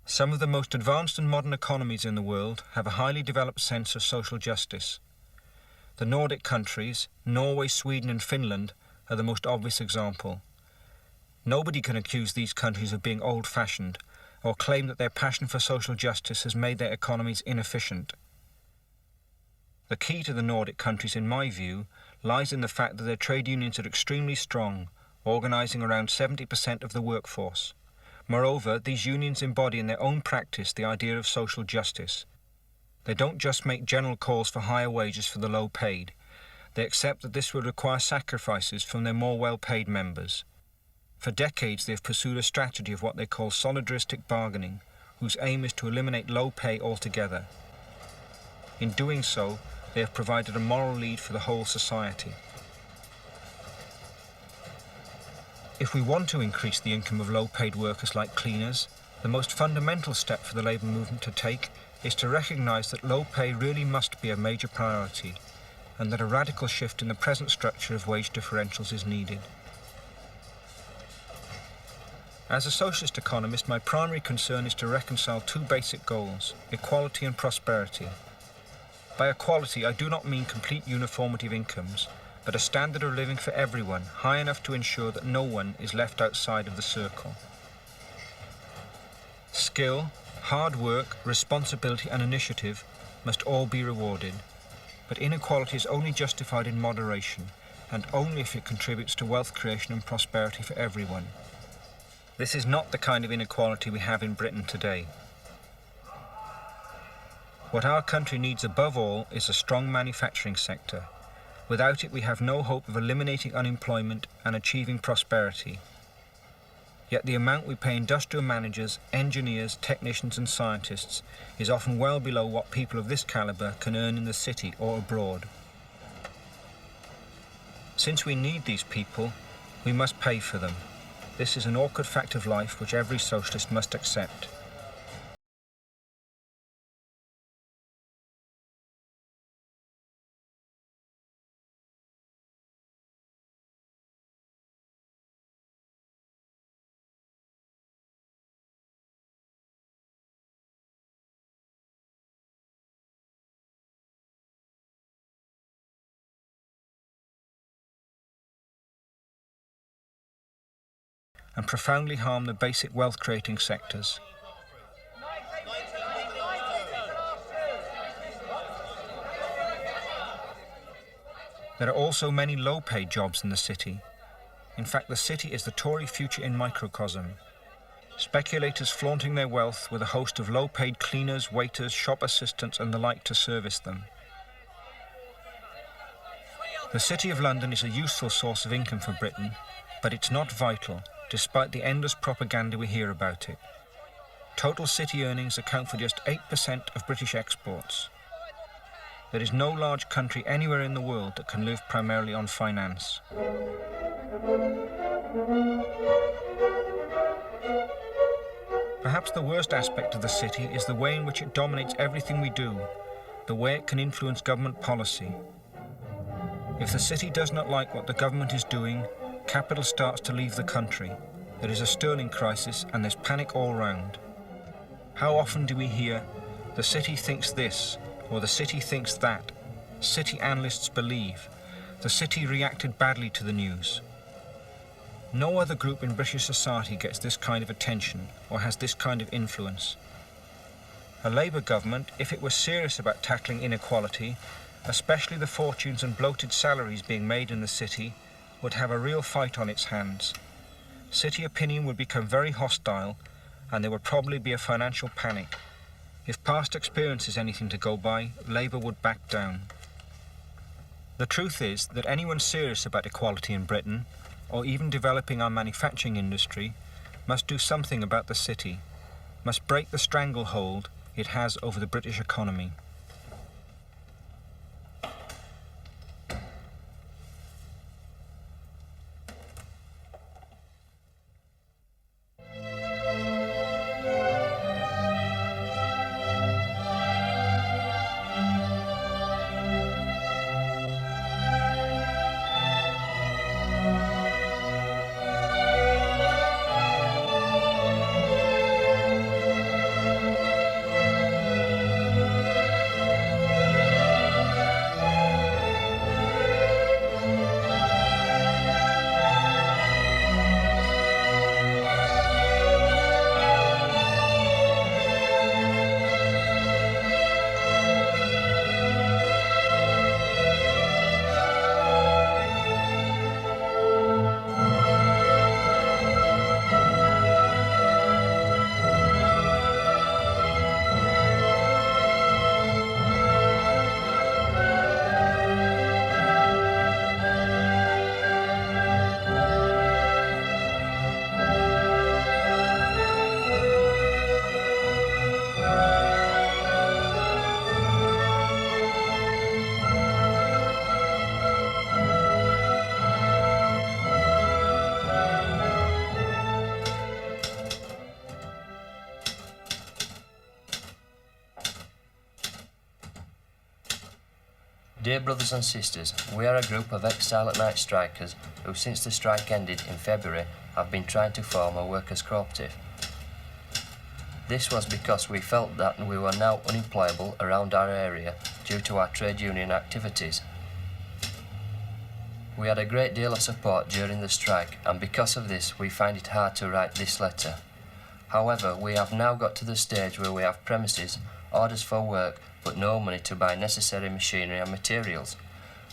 Some of the most advanced and modern economies in the world have a highly developed sense of social justice. The Nordic countries, Norway, Sweden and Finland, are the most obvious example. Nobody can accuse these countries of being old-fashioned or claim that their passion for social justice has made their economies inefficient. The key to the Nordic countries, in my view, lies in the fact that their trade unions are extremely strong, organising around 70% of the workforce. Moreover, these unions embody in their own practice the idea of social justice. They don't just make general calls for higher wages for the low-paid. They accept that this will require sacrifices from their more well-paid members. For decades, they have pursued a strategy of what they call solidaristic bargaining, whose aim is to eliminate low pay altogether. In doing so, they have provided a moral lead for the whole society. If we want to increase the income of low-paid workers like cleaners, the most fundamental step for the labour movement to take is to recognise that low pay really must be a major priority, and that a radical shift in the present structure of wage differentials is needed. As a socialist economist, my primary concern is to reconcile two basic goals, equality and prosperity. By equality, I do not mean complete uniformity of incomes, but a standard of living for everyone, high enough to ensure that no one is left outside of the circle. Skill, hard work, responsibility and initiative must all be rewarded, but inequality is only justified in moderation, and only if it contributes to wealth creation and prosperity for everyone. This is not the kind of inequality we have in Britain today. What our country needs above all is a strong manufacturing sector. Without it, we have no hope of eliminating unemployment and achieving prosperity. Yet the amount we pay industrial managers, engineers, technicians and scientists is often well below what people of this calibre can earn in the city or abroad. Since we need these people, we must pay for them. This is an awkward fact of life which every socialist must accept. And profoundly harm the basic wealth-creating sectors. There are also many low-paid jobs in the city. In fact, the city is the Tory future in microcosm. Speculators flaunting their wealth with a host of low-paid cleaners, waiters, shop assistants and the like to service them. The City of London is a useful source of income for Britain, but it's not vital, despite the endless propaganda we hear about it. Total city earnings account for just 8% of British exports. There is no large country anywhere in the world that can live primarily on finance. Perhaps the worst aspect of the city is the way in which it dominates everything we do, the way it can influence government policy. If the city does not like what the government is doing, capital starts to leave the country. There is a sterling crisis and there's panic all round. How often do we hear, the city thinks this, or the city thinks that, city analysts believe, the city reacted badly to the news. No other group in British society gets this kind of attention or has this kind of influence. A Labour government, if it was serious about tackling inequality, especially the fortunes and bloated salaries being made in the city, would have a real fight on its hands. City opinion would become very hostile, and there would probably be a financial panic. If past experience is anything to go by, Labour would back down. The truth is that anyone serious about equality in Britain, or even developing our manufacturing industry, must do something about the city, must break the stranglehold it has over the British economy. Dear brothers and sisters, we are a group of ex-Silent Night strikers who, since the strike ended in February, have been trying to form a workers' co-operative. This was because we felt that we were now unemployable around our area due to our trade union activities. We had a great deal of support during the strike, and because of this we find it hard to write this letter. However, we have now got to the stage where we have premises, orders for work, but no money to buy necessary machinery and materials.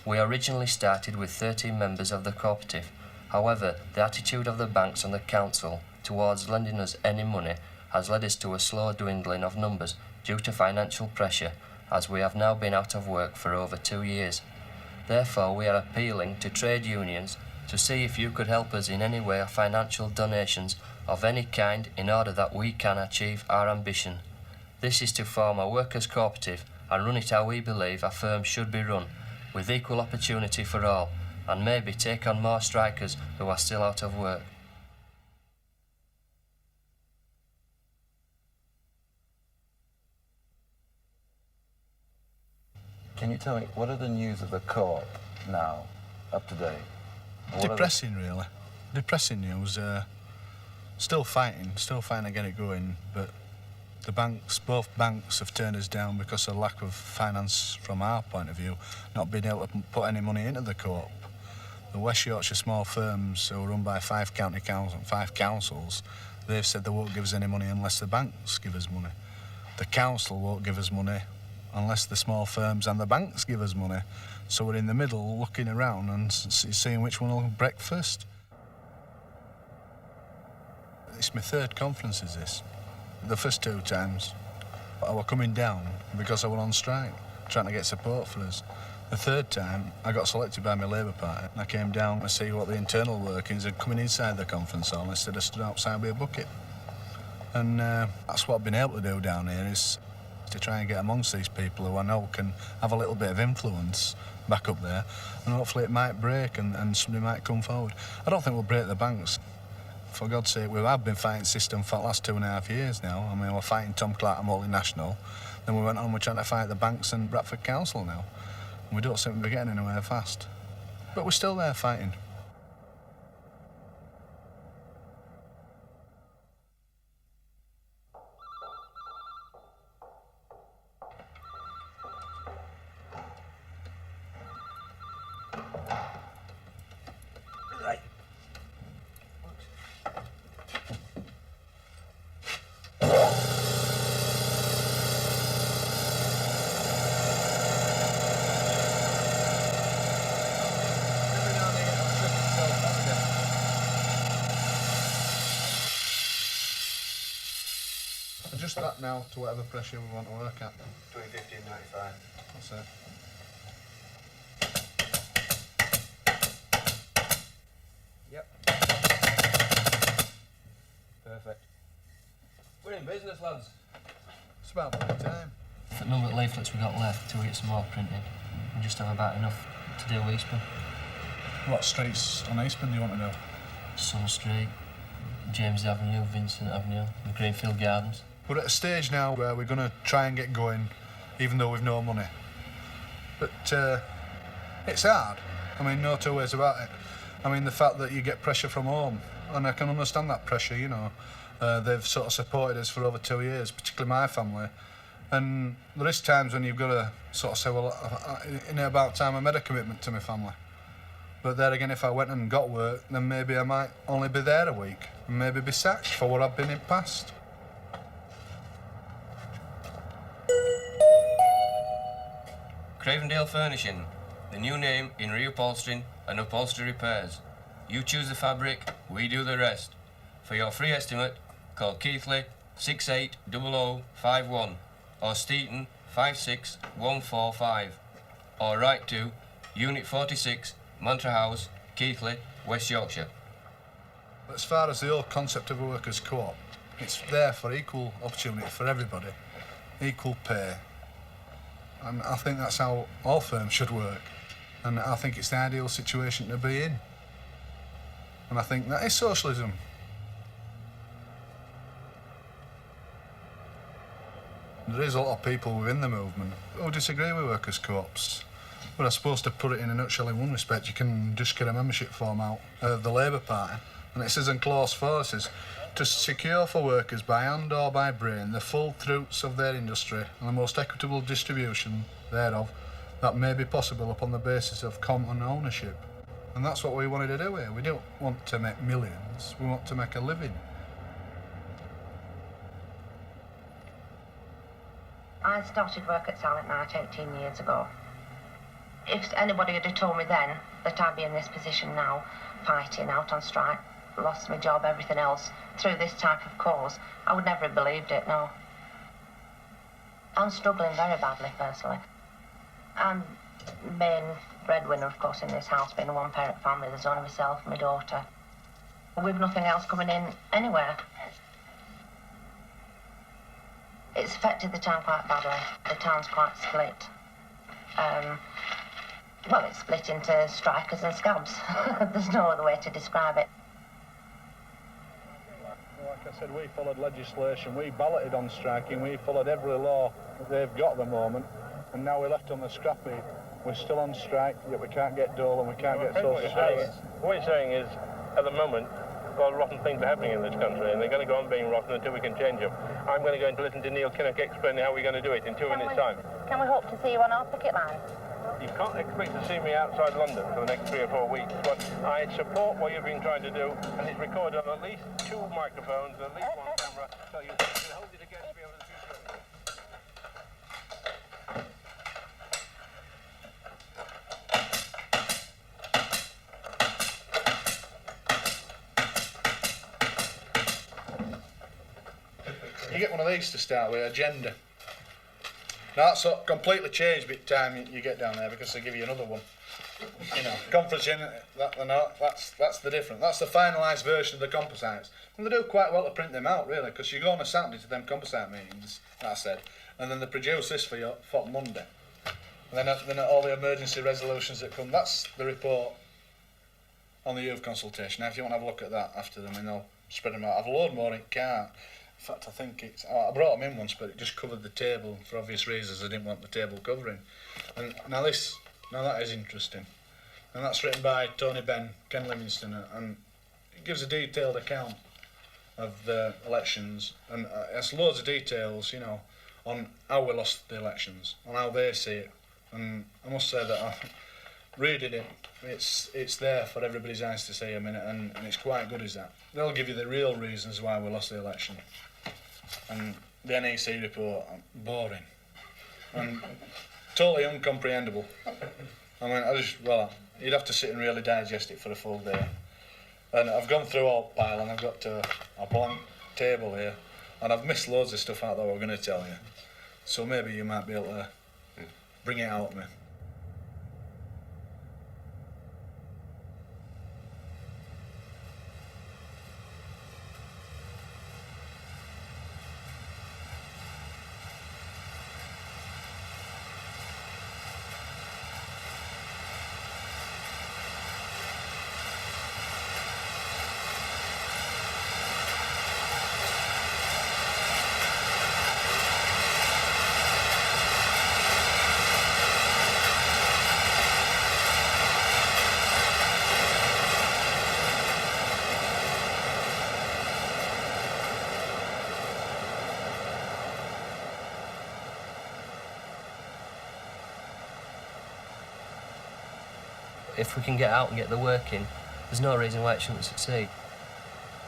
We originally started with 13 members of the Co-Operative. However, the attitude of the banks and the council towards lending us any money has led us to a slow dwindling of numbers due to financial pressure, as we have now been out of work for over 2 years. Therefore, we are appealing to trade unions to see if you could help us in any way of financial donations of any kind in order that we can achieve our ambition. This is to form a workers' cooperative and run it how we believe a firm should be run, with equal opportunity for all, and maybe take on more strikers who are still out of work. Can you tell me, what are the news of the Co-op now, up to date? Depressing, really. Depressing news. Still fighting to get it going, but the banks, both banks have turned us down because of lack of finance from our point of view, not being able to put any money into the Co-op. The West Yorkshire small firms who are run by 5 councils, they've said they won't give us any money unless the banks give us money. The council won't give us money unless the small firms and the banks give us money. So we're in the middle looking around and seeing which one will break first. It's my 3rd conference, is this. The first 2 times I were coming down because I were on strike, trying to get support for us. The 3rd time I got selected by my Labour Party and I came down to see what the internal workings had coming inside the conference hall instead of stood outside with a bucket. And that's what I've been able to do down here, is to try and get amongst these people who I know can have a little bit of influence back up there, and hopefully it might break and somebody might come forward. I don't think we'll break the banks. For God's sake, we have been fighting system for the last 2.5 years now. I mean, we're fighting Tom Clark and Multinational, then we went on, we're trying to fight the banks and Bradford Council now. And we don't seem to be getting anywhere fast. But we're still there fighting. Adjust that now to whatever pressure we want to work at. Between 50 and 95. That's it. Yep. Perfect. We're in business, lads. It's about bloody time. The number of leaflets we got left till we get some more printed. We just have about enough to do Eastbourne. What streets on Eastbourne do you want to do? Sun Street, James Avenue, Vincent Avenue, the Greenfield Gardens. We're at a stage now where we're going to try and get going, even though we've no money. But it's hard. I mean, no 2 ways about it. I mean, the fact that you get pressure from home, and I can understand that pressure, you know. They've sort of supported us for over 2 years, particularly my family. And there is times when you've got to sort of say, well, in about time I made a commitment to my family. But there again, if I went and got work, then maybe I might only be there a week, and maybe be sacked for what I've been in past. Cravendale Furnishing, the new name in reupholstering and upholstery repairs. You choose the fabric, we do the rest. For your free estimate, call Keithley 680051 or Steeton 56145 or write to Unit 46, Mantra House, Keithley, West Yorkshire. As far as the whole concept of a workers' co-op, it's there for equal opportunity for everybody, equal pay. And I think that's how all firms should work. And I think it's the ideal situation to be in. And I think that is socialism. There is a lot of people within the movement who disagree with workers' co-ops. But I suppose to put it in a nutshell in one respect, you can just get a membership form out of the Labour Party. And it says in Clause 4, it says, to secure for workers by hand or by brain the full fruits of their industry and the most equitable distribution thereof that may be possible upon the basis of common ownership. And that's what we wanted to do here. We don't want to make millions, we want to make a living. I started work at Silent Night 18 years ago. If anybody had told me then that I'd be in this position now, fighting out on strike, lost my job, everything else, through this type of cause, I would never have believed it, no. I'm struggling very badly, personally. I'm main breadwinner, of course, in this house, being a one-parent family. There's only myself and my daughter. With nothing else coming in anywhere. It's affected the town quite badly. The town's quite split. Well, it's split into strikers and scabs. There's no other way to describe it. Like I said, we followed legislation, we balloted on striking, we followed every law that they've got at the moment, and now we're left on the scrap heap. We're still on strike, yet we can't get dole and we can't get social service. What you're saying is, at the moment, a lot of rotten things are happening in this country, and they're going to go on being rotten until we can change them. I'm going to go and listen to Neil Kinnock explaining how we're going to do it in 2 minutes' time. Can we hope to see you on our picket line? You can't expect to see me outside London for the next 3 or 4 weeks, but I support what you've been trying to do, and it's recorded on at least 2 microphones and at least 1 camera, so you can hold it against me over the future. You get one of these to start with, agenda. Now that's completely changed by the time you get down there, because they give you another one. You know, conference unit, that's the difference. That's the finalised version of the composites. And they do quite well to print them out, really, because you go on a Saturday to them composite meetings, that I said, and then they produce this for you for Monday. And then all the emergency resolutions that come, that's the report on the youth consultation. Now, if you want to have a look at that after them, and they'll spread them out. I've a load more in car. In fact, I think it's... I brought them in once, but it just covered the table for obvious reasons. I didn't want the table covering. And now that is interesting. And that's written by Tony Benn, Ken Livingstone, and it gives a detailed account of the elections. And it's loads of details, you know, on how we lost the elections, on how they see it. And I must say that reading it, it's there for everybody's eyes to see. I mean, and it's quite good as that. They'll give you the real reasons why we lost the election. And the NEC report, boring and totally incomprehensible. I mean, you'd have to sit and really digest it for a full day. And I've gone through all pile, and I've got a blank table here, and I've missed loads of stuff out that we're going to tell you. So maybe you might be able to bring it out of me. If we can get out and get the work in, there's no reason why it shouldn't succeed.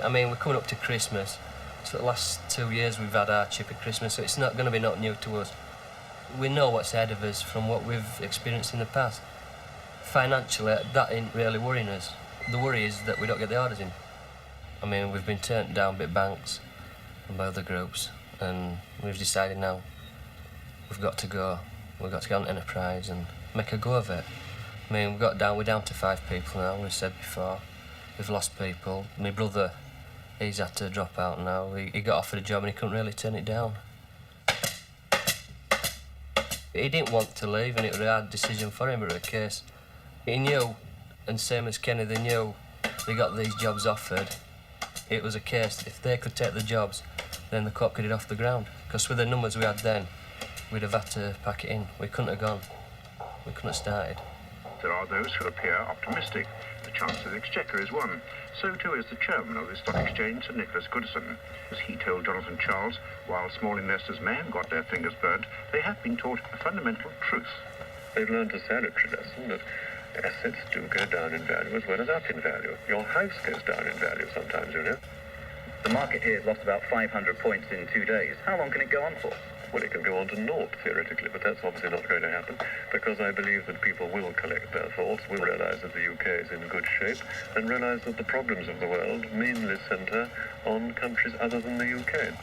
I mean, we're coming up to Christmas. So the last 2 years we've had our chip at Christmas, so it's not going to be not new to us. We know what's ahead of us from what we've experienced in the past. Financially, that ain't really worrying us. The worry is that we don't get the orders in. I mean, we've been turned down by banks and by other groups, and we've decided now we've got to go. We've got to go on enterprise and make a go of it. I mean, we're down to 5 people now, we've said before. We've lost people. My brother, he's had to drop out now. He got offered a job and he couldn't really turn it down. He didn't want to leave, and it was a hard decision for him, but it was a case. He knew, and same as Kenny, they knew they got these jobs offered. It was a case, if they could take the jobs, then the Co-op could get off the ground. Because with the numbers we had then, we'd have had to pack it in. We couldn't have gone. We couldn't have started. There are those who appear optimistic. The Chancellor's Exchequer is one. So too is the chairman of the Stock Exchange, Sir Nicholas Goodison. As he told Jonathan Charles, while small investors may have got their fingers burnt, they have been taught a fundamental truth. They've learned a salutary lesson that assets do go down in value as well as up in value. Your house goes down in value sometimes, you know. The market here has lost about 500 points in 2 days. How long can it go on for? Well, it can go on to naught, theoretically, but that's obviously not going to happen, because I believe that people will collect their thoughts, will realise that the UK is in good shape, and realise that the problems of the world mainly centre on countries other than the UK.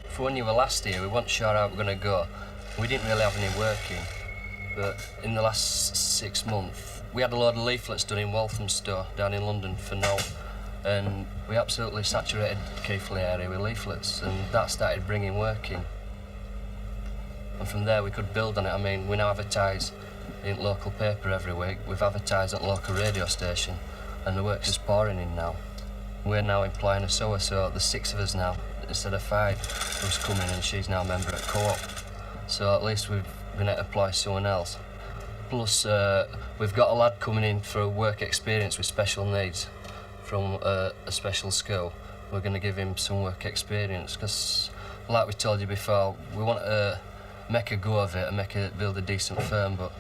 For when you were last here, we weren't sure how we were going to go. We didn't really have any working. But in the last 6 months, we had a load of leaflets done in Walthamstow, down in London for now. And we absolutely saturated Keighley area with leaflets, and that started bringing work in. And from there, we could build on it. I mean, we now advertise in local paper every week. We've advertised at local radio station, and the work's just pouring in now. We're now employing a sewer, so there's 6 of us now, instead of 5 who's coming, and she's now a member at Co-op. So at least we've been able to employ someone else. Plus, we've got a lad coming in for a work experience with special needs from a special school. We're going to give him some work experience, because, like we told you before, we want to make a go of it and build a decent firm, but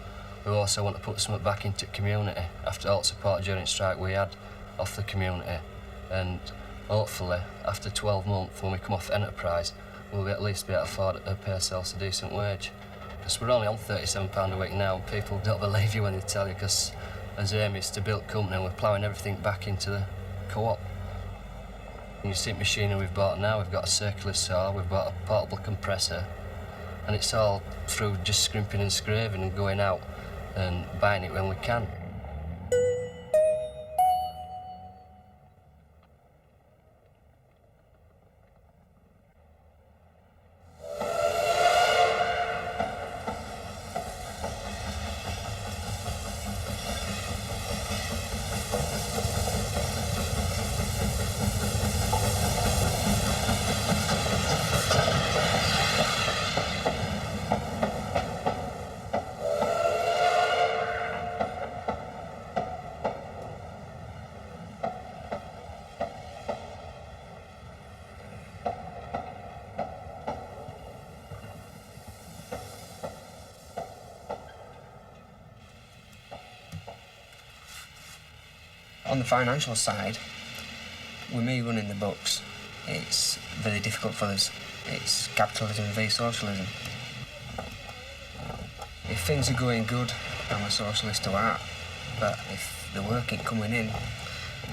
we also want to put something back into the community after all the support during strike we had off the community. And hopefully, after 12 months, when we come off enterprise, we'll at least be able to afford to pay ourselves a decent wage. Because we're only on £37 a week now, and people don't believe you when they tell you, because as aim is to build a company, and we're ploughing everything back into the Co-op. And you see the machinery we've bought now, we've got a circular saw, we've got a portable compressor, and it's all through just scrimping and scraping and going out and buying it when we can. On the financial side, with me running the books, it's very difficult for us. It's capitalism v socialism. If things are going good, I'm a socialist to heart. But if the work ain't coming in,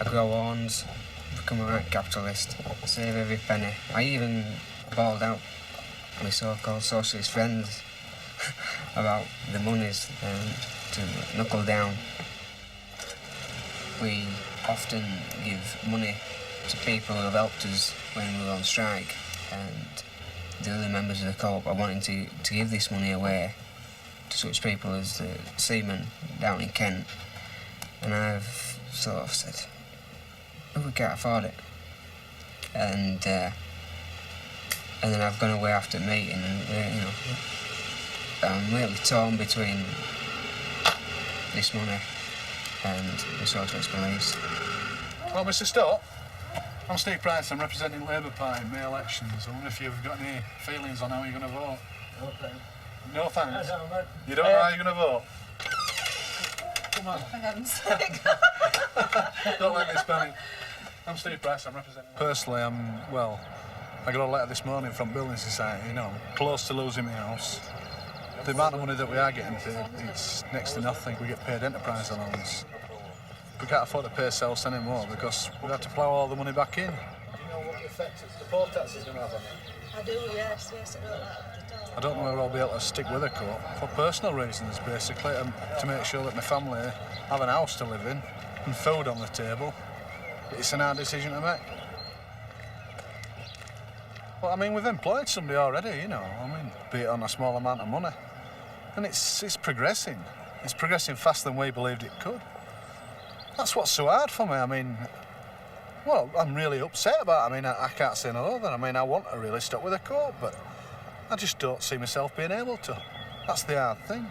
I grow horns, become a right capitalist, save every penny. I even bawled out my so-called socialist friends about the monies and to knuckle down. We often give money to people who have helped us when we were on strike, and the other members of the Co-op are wanting to give this money away to such people as the seamen down in Kent. And I've sort of said, oh, we can't afford it. And then I've gone away after the meeting, and I'm really torn between this money and the socialist beliefs. Well, Mr. Stott, I'm Steve Price. I'm representing Labour Party in May elections. I wonder if you've got any feelings on how you're going to vote. No thanks. No thanks? You don't know how you're going to vote? Come on. For heaven's sake. Don't let me spelling. I'm Steve Price. I'm representing... Personally, I got a letter this morning from Building Society, close to losing my house. The amount of money that we are getting paid, it's next to nothing. We get paid enterprise allowance. We can't afford to pay ourselves anymore because we have to plough all the money back in. Do you know what the effect the poll tax is going to have on it? I do, yes, I know that. I don't know whether I'll be able to stick with a Co-op for personal reasons, basically, to make sure that my family have an house to live in and food on the table. It's an hard decision to make. Well, I mean, we've employed somebody already, be it on a small amount of money. And it's progressing. It's progressing faster than we believed it could. That's what's so hard for me. I'm really upset about it. I can't say no other. I want to really stop with a Co-op, but I just don't see myself being able to. That's the hard thing.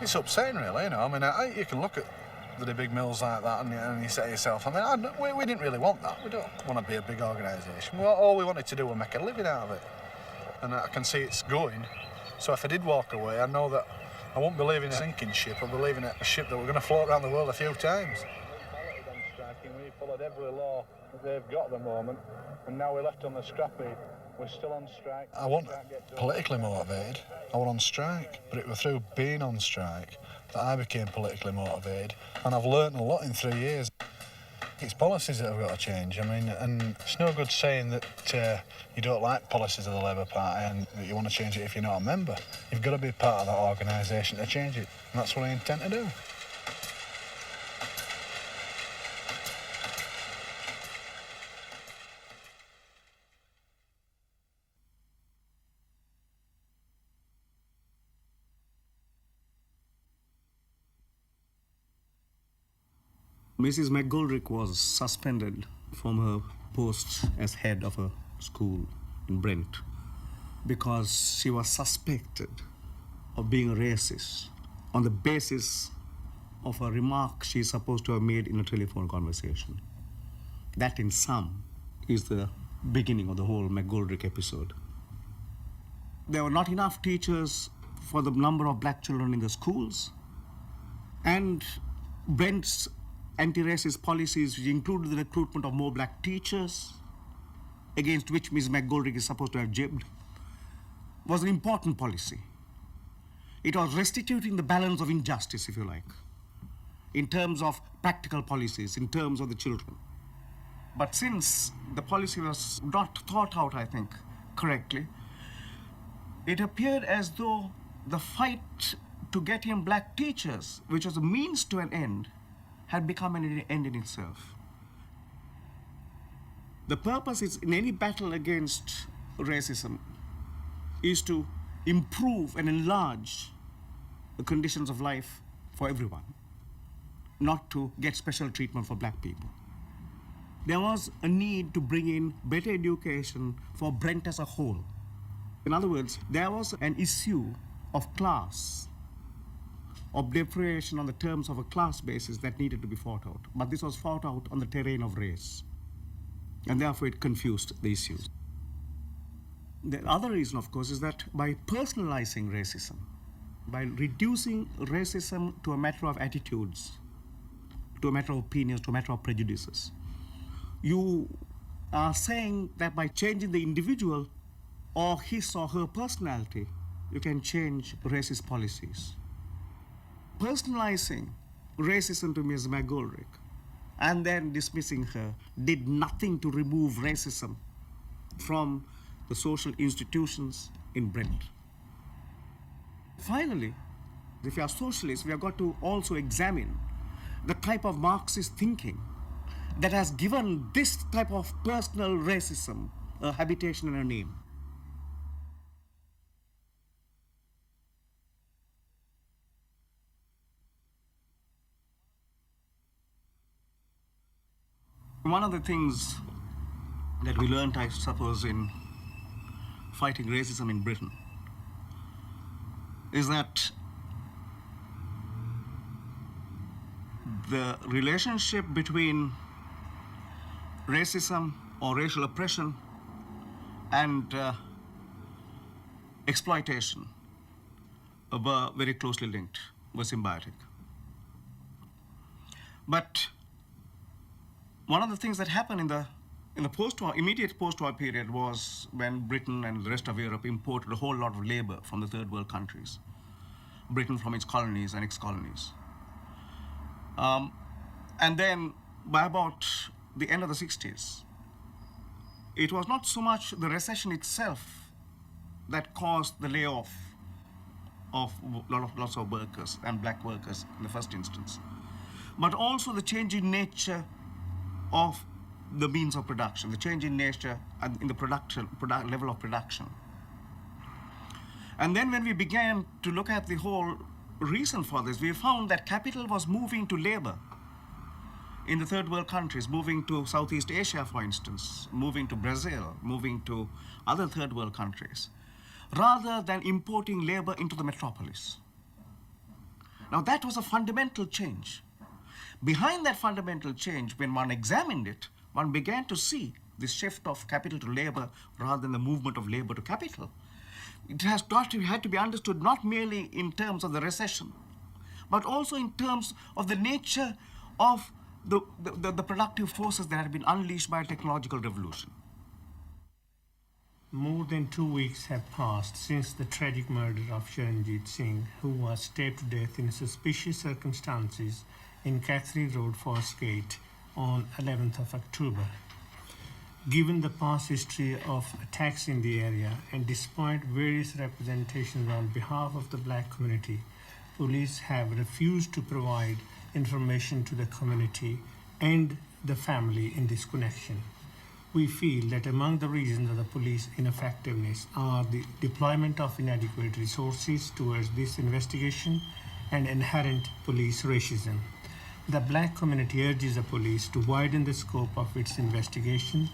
It's upsetting, really, you can look at the big mills like that, and you say to yourself, I mean, we didn't really want that. We don't want to be a big organisation. All we wanted to do was make a living out of it. And I can see it's going. So if I did walk away, I know that I won't be leaving a sinking ship. I'll be leaving a ship that we're going to float around the world a few times. We followed every law that they've got at the moment, and now we're left on the scrap heap. We're still on strike. I wasn't politically motivated. I was on strike, but it was through being on strike that I became politically motivated, and I've learnt a lot in 3 years. It's policies that have got to change. I mean, and it's no good saying that you don't like policies of the Labour Party and that you want to change it if you're not a member. You've got to be part of that organisation to change it, and that's what I intend to do. Mrs. McGoldrick was suspended from her post as head of a school in Brent because she was suspected of being a racist on the basis of a remark she is supposed to have made in a telephone conversation. That, in sum, is the beginning of the whole McGoldrick episode. There were not enough teachers for the number of black children in the schools, and Brent's anti-racist policies, which included the recruitment of more black teachers, against which Ms. McGoldrick is supposed to have jibbed, was an important policy. It was restituting the balance of injustice, if you like, in terms of practical policies, in terms of the children. But since the policy was not thought out, I think, correctly, it appeared as though the fight to get in black teachers, which was a means to an end, had become an end in itself. The purpose is, in any battle against racism, is to improve and enlarge the conditions of life for everyone, not to get special treatment for black people. There was a need to bring in better education for Brent as a whole. In other words, there was an issue of class, of differentiation on the terms of a class basis that needed to be fought out. But this was fought out on the terrain of race, and therefore it confused the issues. The other reason, of course, is that by personalizing racism, by reducing racism to a matter of attitudes, to a matter of opinions, to a matter of prejudices, you are saying that by changing the individual or his or her personality, you can change racist policies. Personalizing racism to Ms. McGoldrick and then dismissing her did nothing to remove racism from the social institutions in Brent. Finally, if we are socialists, we have got to also examine the type of Marxist thinking that has given this type of personal racism a habitation and a name. One of the things that we learned, I suppose, in fighting racism in Britain is that the relationship between racism or racial oppression and exploitation were very closely linked, were symbiotic. But one of the things that happened in the post-war, immediate post-war period was when Britain and the rest of Europe imported a whole lot of labor from the third world countries. Britain from its colonies and ex-colonies. And then by about the end of the 60s, it was not so much the recession itself that caused the layoff of lots of workers and black workers in the first instance, but also the change in nature of the means of production, the change in nature and in the level of production. And then when we began to look at the whole reason for this, we found that capital was moving to labor in the third world countries, moving to Southeast Asia, for instance, moving to Brazil, moving to other third world countries, rather than importing labor into the metropolis. Now that was a fundamental change. Behind that fundamental change, when one examined it, one began to see this shift of capital to labor rather than the movement of labor to capital. It had to be understood not merely in terms of the recession, but also in terms of the nature of the productive forces that have been unleashed by a technological revolution. More than 2 weeks have passed since the tragic murder of Charanjit Singh, who was stabbed to death in suspicious circumstances in Catherine Road, Forest Gate on 11th of October. Given the past history of attacks in the area and despite various representations on behalf of the black community, police have refused to provide information to the community and the family in this connection. We feel that among the reasons of the police ineffectiveness are the deployment of inadequate resources towards this investigation and inherent police racism. The black community urges the police to widen the scope of its investigation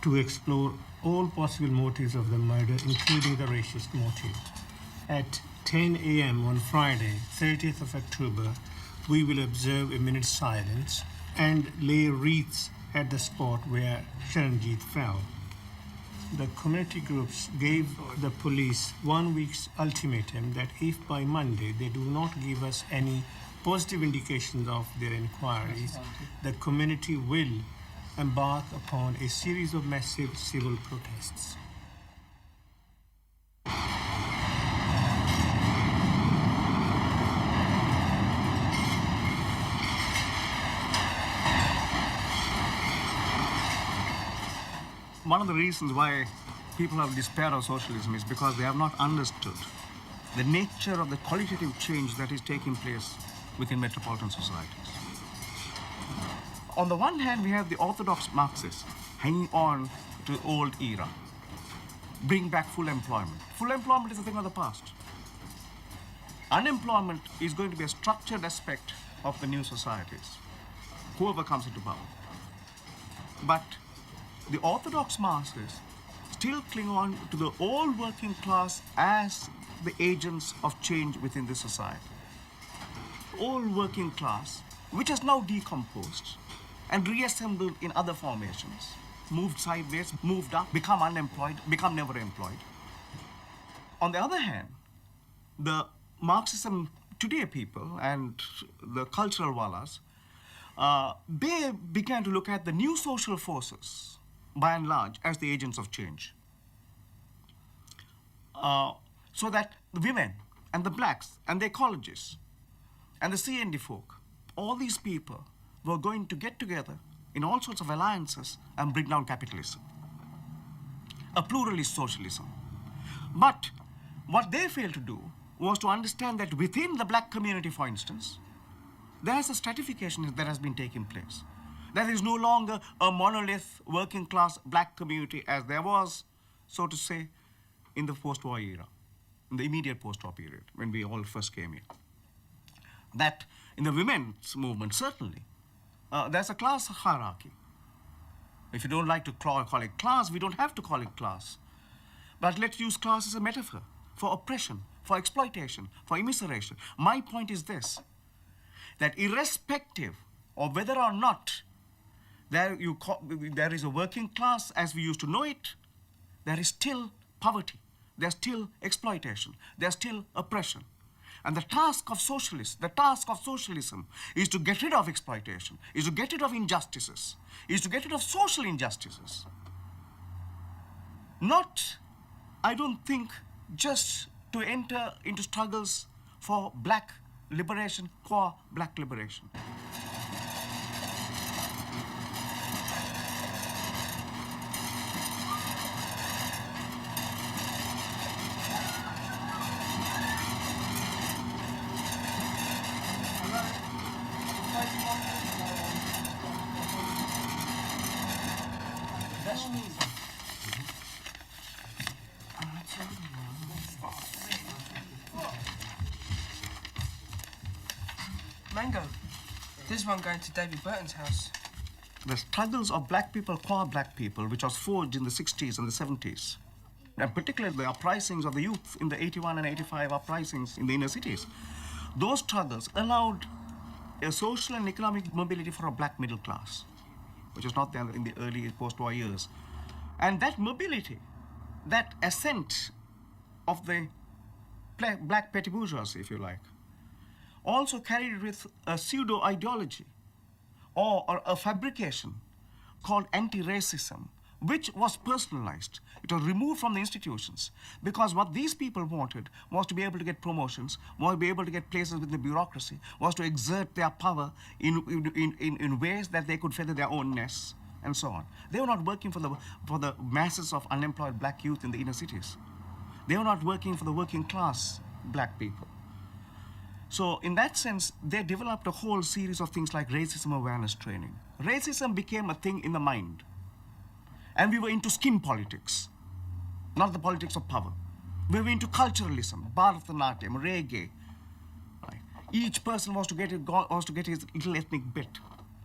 to explore all possible motives of the murder, including the racist motive. At 10 a.m. on Friday, 30th of October, we will observe a minute's silence and lay wreaths at the spot where Charanjit fell. The community groups gave the police 1 week's ultimatum that if by Monday they do not give us any positive indications of their inquiries, the community will embark upon a series of massive civil protests. One of the reasons why people have despair of socialism is because they have not understood the nature of the qualitative change that is taking place within metropolitan societies. On the one hand, we have the orthodox Marxists hanging on to the old era, bring back full employment. Full employment is a thing of the past. Unemployment is going to be a structured aspect of the new societies, whoever comes into power. But the orthodox Marxists still cling on to the old working class as the agents of change within the society. Old working class, which has now decomposed and reassembled in other formations, moved sideways, moved up, become unemployed, become never employed. On the other hand, the Marxism today people and the cultural wallas, they began to look at the new social forces, by and large, as the agents of change. So that the women and the blacks and the ecologists and the CND folk, all these people were going to get together in all sorts of alliances and bring down capitalism, a pluralist socialism. But what they failed to do was to understand that within the black community, for instance, there's a stratification that has been taking place. There is no longer a monolith working class black community as there was, so to say, in the post-war era, in the immediate post-war period, when we all first came in. That in the women's movement, certainly, there's a class hierarchy. If you don't like to call it class, we don't have to call it class. But let's use class as a metaphor for oppression, for exploitation, for immiseration. My point is this, that irrespective of whether or not there is a working class as we used to know it, there is still poverty, there's still exploitation, there's still oppression. And the task of socialists, the task of socialism is to get rid of exploitation, is to get rid of injustices, is to get rid of social injustices. Not, I don't think, just to enter into struggles for black liberation, qua black liberation. Mango, there's one going to David Burton's house. The struggles of black people, qua black people, which was forged in the 60s and the 70s, and particularly the uprisings of the youth in the 81 and 85 uprisings in the inner cities, those struggles allowed a social and economic mobility for a black middle class, which was not there in the early post-war years. And that mobility, that ascent of the black petty bourgeoisie, if you like, also carried with a pseudo-ideology or a fabrication called anti-racism, which was personalized. It was removed from the institutions because what these people wanted was to be able to get promotions, was to be able to get places within the bureaucracy, was to exert their power in ways that they could feather their own nests, and so on. They were not working for the masses of unemployed black youth in the inner cities. They were not working for the working class black people. So in that sense, they developed a whole series of things like racism awareness training. Racism became a thing in the mind. And we were into skin politics, not the politics of power. We were into culturalism, Bharatanatyam, reggae. Right? Each person was to get his little ethnic bit.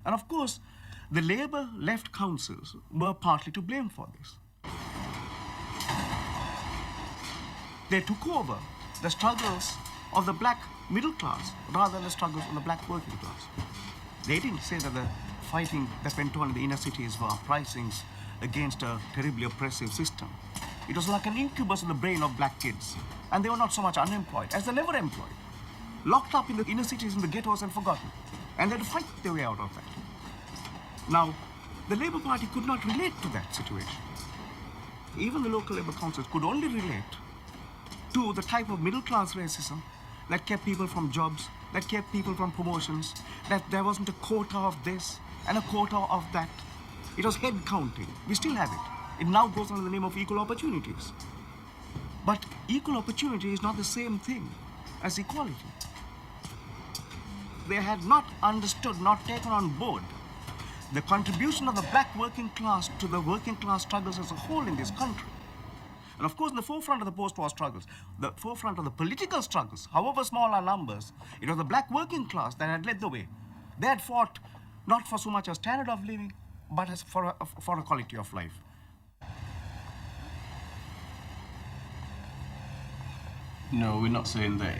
And of course, the Labour left councils were partly to blame for this. They took over the struggles of the black middle class rather than the struggles of the black working class. They didn't say that the fighting that went on in the inner cities were uprisings against a terribly oppressive system. It was like an incubus in the brain of black kids. And they were not so much unemployed as they never employed. Locked up in the inner cities, in the ghettos and forgotten. And they had to fight their way out of that. Now, the Labour Party could not relate to that situation. Even the local Labour councils could only relate to the type of middle-class racism that kept people from jobs, that kept people from promotions, that there wasn't a quota of this and a quota of that. It was head counting. We still have it. It now goes under the name of equal opportunities. But equal opportunity is not the same thing as equality. They had not understood, not taken on board the contribution of the black working class to the working class struggles as a whole in this country. And of course, in the forefront of the post-war struggles, the forefront of the political struggles, however small our numbers, it was the black working class that had led the way. They had fought not for so much a standard of living, but as for a quality of life. No, we're not saying that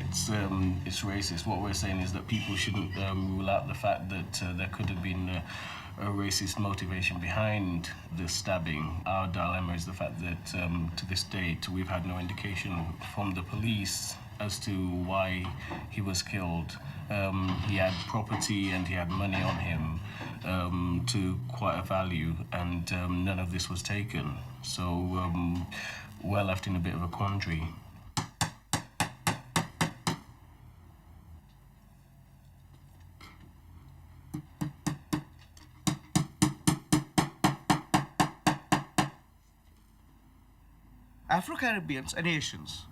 it's racist. What we're saying is that people shouldn't rule out the fact that there could have been a racist motivation behind the stabbing. Our dilemma is the fact that to this date we've had no indication from the police as to why he was killed. He had property and he had money on him to quite a value, and none of this was taken. So we're left in a bit of a quandary. Afro-Caribbeans and Asians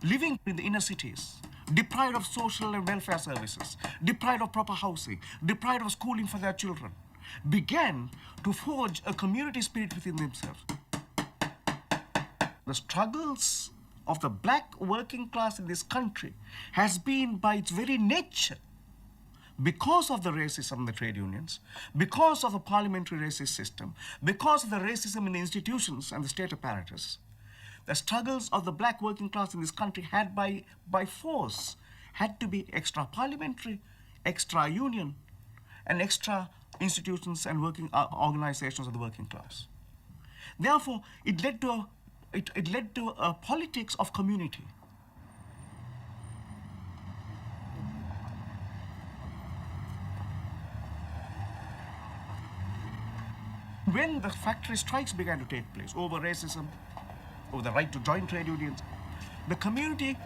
living in the inner cities, deprived of social and welfare services, deprived of proper housing, deprived of schooling for their children, began to forge a community spirit within themselves. The struggles of the black working class in this country has been, by its very nature, because of the racism in the trade unions, because of the parliamentary racist system, because of the racism in the institutions and the state apparatus, the struggles of the black working class in this country had by force had to be extra parliamentary, extra union, and extra institutions and working organizations of the working class. Therefore, it led to a politics of community. When the factory strikes began to take place over racism, over the right to join trade unions, the community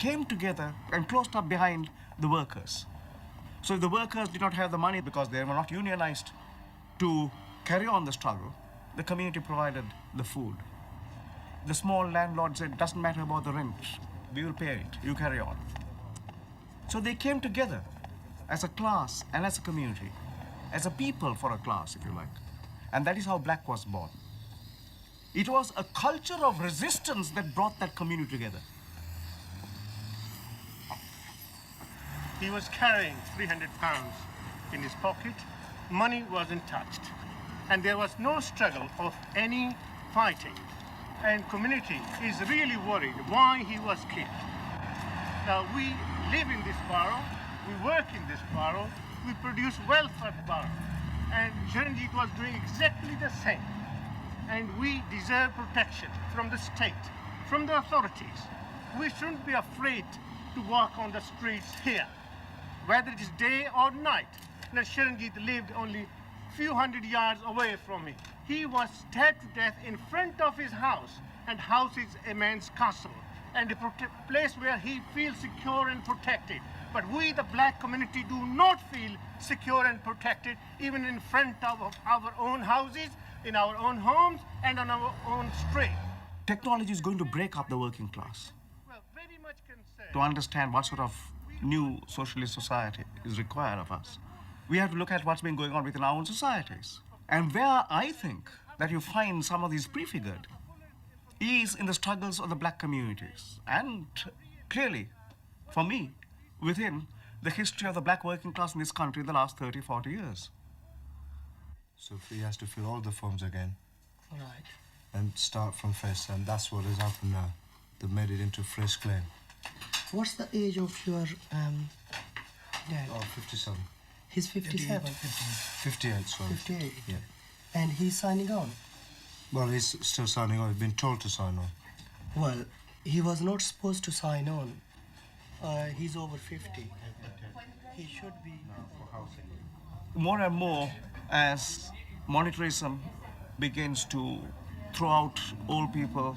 came together and closed up behind the workers. So if the workers did not have the money because they were not unionized to carry on the struggle, the community provided the food. The small landlord said, doesn't matter about the rent, we will pay it, you carry on. So they came together as a class and as a community, as a people for a class, if you like. And that is how black was born. It was a culture of resistance that brought that community together. He was carrying 300 pounds in his pocket. Money wasn't touched. And there was no struggle of any fighting. And community is really worried why he was killed. Now, we live in this borough. we work in this borough, we produce wealth for the borough. And Charanjit was doing exactly the same. And we deserve protection from the state, from the authorities. We shouldn't be afraid to walk on the streets here, whether it is day or night. Now, Charanjit lived only a few hundred yards away from me. He was stabbed to death in front of his house, and house is a man's castle, and a place where he feels secure and protected. But we, the black community, do not feel secure and protected, even in front of our own houses, in our own homes, and on our own street. Technology is going to break up the working class. To understand what sort of new socialist society is required of us, we have to look at what's been going on within our own societies. And where I think that you find some of these prefigured is in the struggles of the black communities. And clearly, for me, within the history of the black working class in this country in the last 30, 40 years. So he has to fill all the forms again. Right. And start from fresh, and that's what has happened now. They've made it into fresh claim. What's the age of your dad? Oh, 57. He's 57. 58, sorry. 58. Yeah. And he's signing on? Well, he's still signing on. He's been told to sign on. Well, he was not supposed to sign on. He's over 50. He should be. More and more, as monetarism begins to throw out old people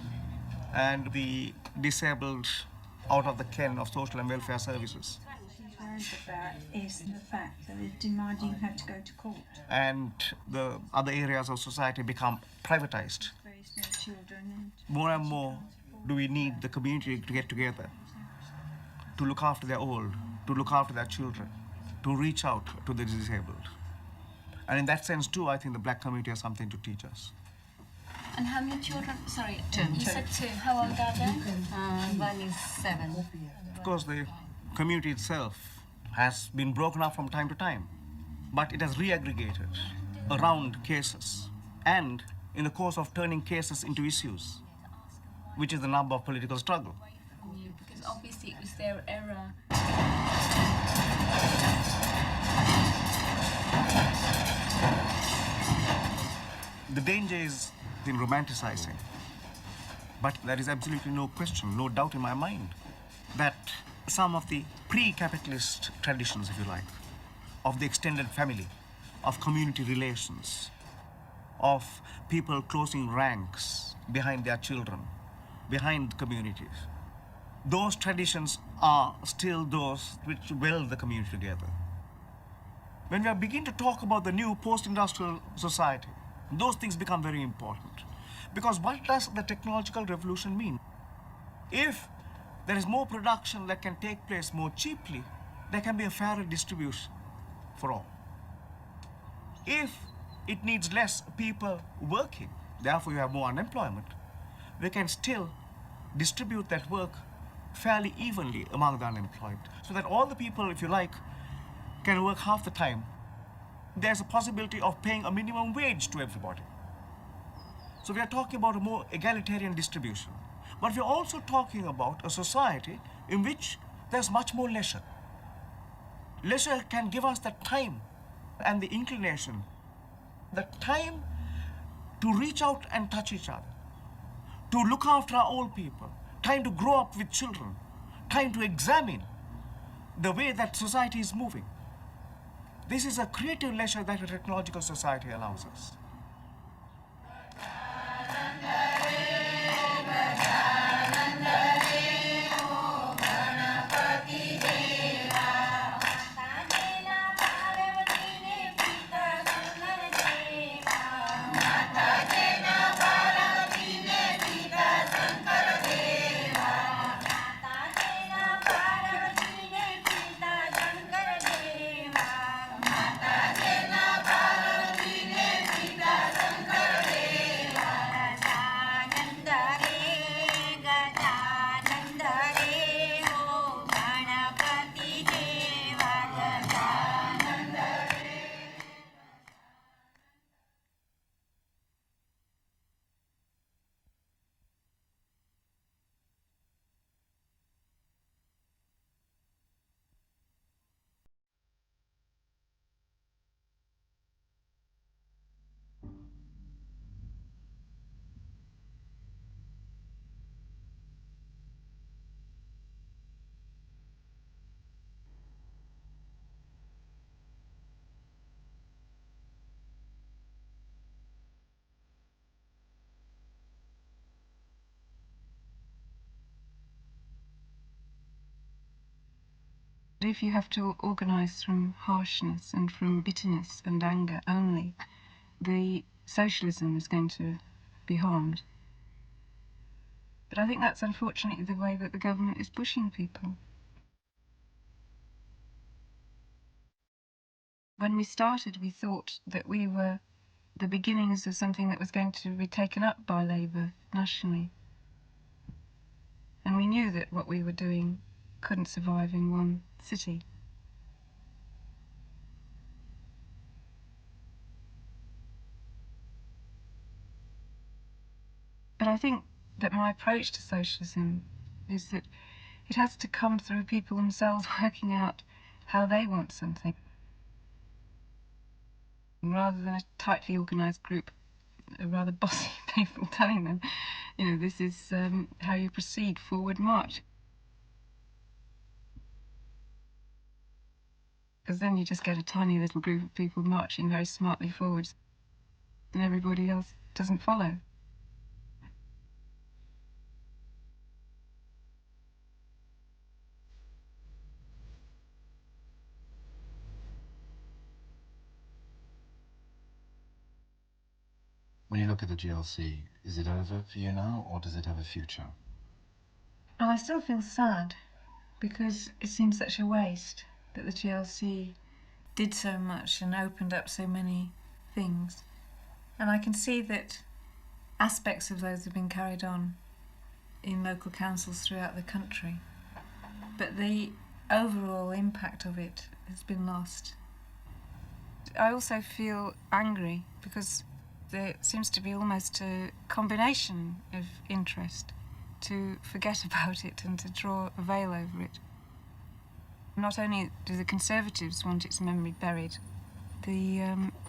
and the disabled out of the ken of social and welfare services. What he's worried about is the fact that it's demanding you have to go to court. And the other areas of society become privatized. Raise their children. More and more do we need the community to get together, to look after their old, to look after their children, to reach out to the disabled. And in that sense too, I think the black community has something to teach us. And how many children? Sorry, Two. You said two. How old are they? One is 7. Of course, the community itself has been broken up from time to time, but it has re-aggregated around cases and in the course of turning cases into issues, which is the number of political struggle. Because obviously it was their era. The danger is in romanticizing, but there is absolutely no question, no doubt in my mind that some of the pre-capitalist traditions, if you like, of the extended family, of community relations, of people closing ranks behind their children, behind communities, those traditions are still those which weld the community together. When we begin to talk about the new post-industrial society, those things become very important. Because what does the technological revolution mean? If there is more production that can take place more cheaply, there can be a fairer distribution for all. If it needs less people working, therefore you have more unemployment, we can still distribute that work fairly evenly among the unemployed, so that all the people, if you like, can work half the time. There's a possibility of paying a minimum wage to everybody. So we are talking about a more egalitarian distribution. But we're also talking about a society in which there's much more leisure. Leisure can give us the time and the inclination, the time to reach out and touch each other, to look after our old people, time to grow up with children, time to examine the way that society is moving. This is a creative leisure that a technological society allows us. If you have to organise from harshness and from bitterness and anger only, the socialism is going to be harmed. But I think that's unfortunately the way that the government is pushing people. When we started, we thought that we were the beginnings of something that was going to be taken up by Labour nationally. And we knew that what we were doing couldn't survive in one city. But I think that my approach to socialism is that it has to come through people themselves working out how they want something, rather than a tightly organised group of rather bossy people telling them, you know, this is how you proceed, forward march. Because then you just get a tiny little group of people marching very smartly forwards, and everybody else doesn't follow. When you look at the GLC, is it over for you now, or does it have a future? And I still feel sad, because it seems such a waste that the GLC did so much and opened up so many things. And I can see that aspects of those have been carried on in local councils throughout the country, but the overall impact of it has been lost. I also feel angry because there seems to be almost a combination of interest to forget about it and to draw a veil over it. Not only do the Conservatives want its memory buried, the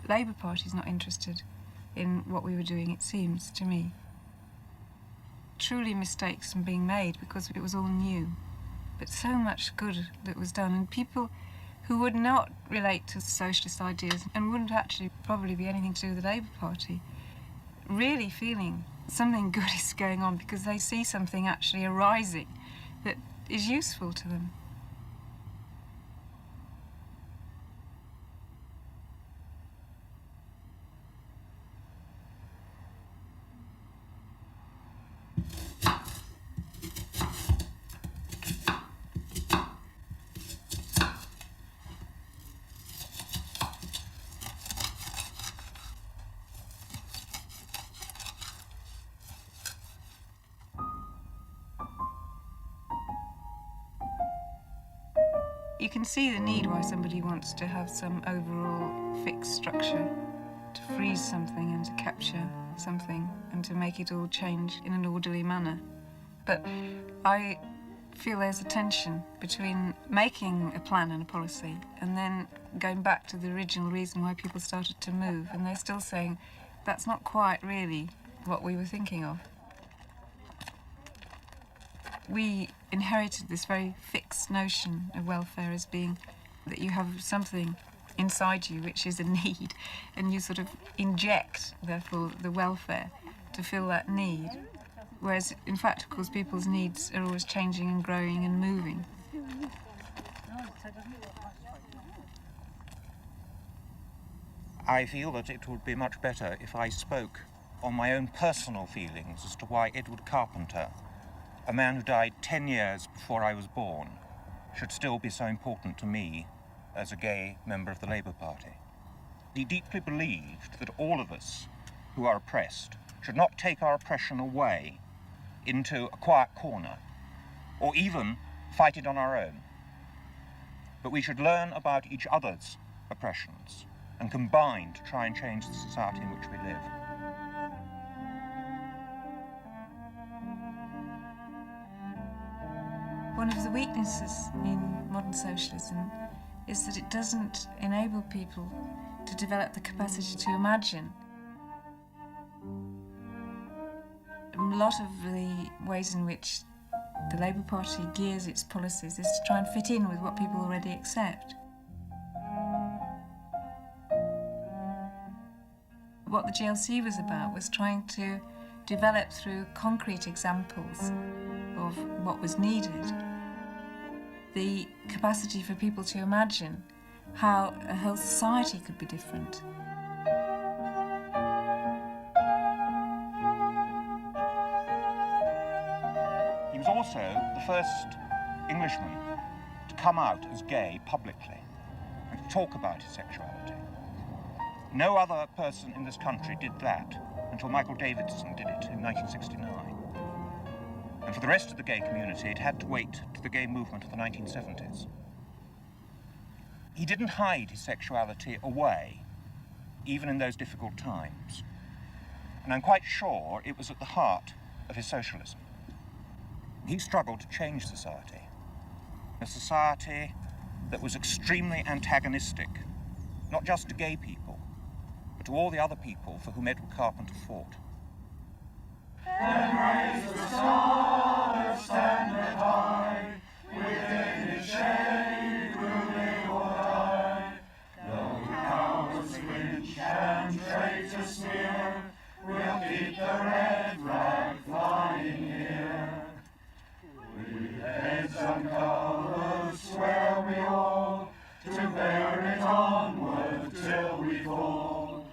Labour Party is not interested in what we were doing, it seems to me. Truly mistakes were being made because it was all new, but so much good that was done, and people who would not relate to socialist ideas and wouldn't actually probably be anything to do with the Labour Party, really feeling something good is going on because they see something actually arising that is useful to them. You can see the need why somebody wants to have some overall fixed structure, to freeze something and to capture something and to make it all change in an orderly manner. But I feel there's a tension between making a plan and a policy and then going back to the original reason why people started to move, and they're still saying that's not quite really what we were thinking of. We inherited this very fixed notion of welfare as being that you have something inside you which is a need, and you sort of inject, therefore, the welfare to fill that need. Whereas, in fact, of course, people's needs are always changing and growing and moving. I feel that it would be much better if I spoke on my own personal feelings as to why Edward Carpenter, a man who died 10 years before I was born, should still be so important to me as a gay member of the Labour Party. He deeply believed that all of us who are oppressed should not take our oppression away into a quiet corner, or even fight it on our own. But we should learn about each other's oppressions and combine to try and change the society in which we live. One of the weaknesses in modern socialism is that it doesn't enable people to develop the capacity to imagine. A lot of the ways in which the Labour Party gears its policies is to try and fit in with what people already accept. What the GLC was about was trying to develop through concrete examples of what was needed the capacity for people to imagine how a whole society could be different. He was also the first Englishman to come out as gay publicly and to talk about his sexuality. No other person in this country did that until Michael Davidson did it in 1969. And for the rest of the gay community, it had to wait to the gay movement of the 1970s. He didn't hide his sexuality away, even in those difficult times. And I'm quite sure it was at the heart of his socialism. He struggled to change society, a society that was extremely antagonistic, not just to gay people, but to all the other people for whom Edward Carpenter fought. And raise the star, standard high, within its shade we'll live or die. Though cowards flinch and traitors sneer, we'll keep the red flag flying here. With heads uncovered swear we all, to bear it onward till we fall.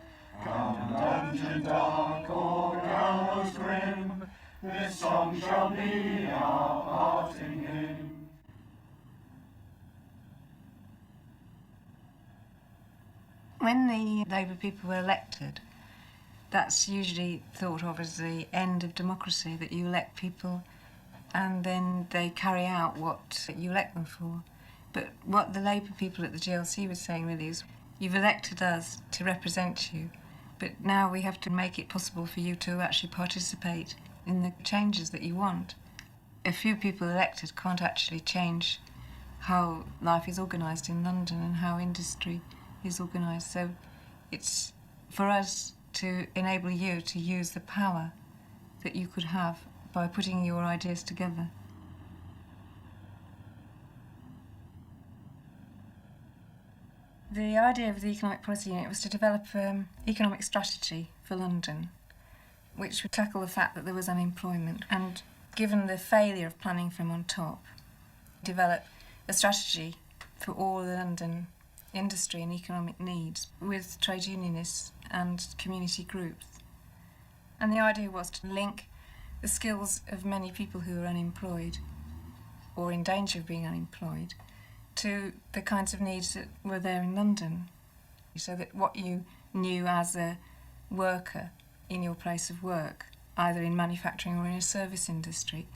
Come dungeon dark or gallows grim, this song shall be our parting hymn. When the Labour people were elected, that's usually thought of as the end of democracy, that you elect people and then they carry out what you elect them for. But what the Labour people at the GLC were saying really is, you've elected us to represent you, but now we have to make it possible for you to actually participate in the changes that you want. A few people elected can't actually change how life is organised in London and how industry is organised. So it's for us to enable you to use the power that you could have by putting your ideas together. The idea of the Economic Policy Unit was to develop an economic strategy for London, which would tackle the fact that there was unemployment and, given the failure of planning from on top, develop a strategy for all the London industry and economic needs with trade unionists and community groups. And the idea was to link the skills of many people who are unemployed or in danger of being unemployed to the kinds of needs that were there in London, so that what you knew as a worker in your place of work, either in manufacturing or in a service industry,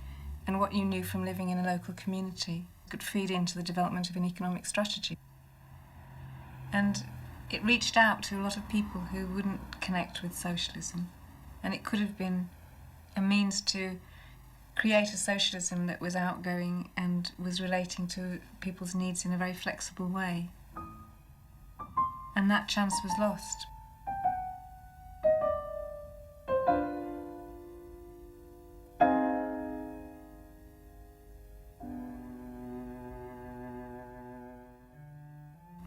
and what you knew from living in a local community could feed into the development of an economic strategy. And it reached out to a lot of people who wouldn't connect with socialism, and it could have been a means to create a socialism that was outgoing and was relating to people's needs in a very flexible way. And that chance was lost.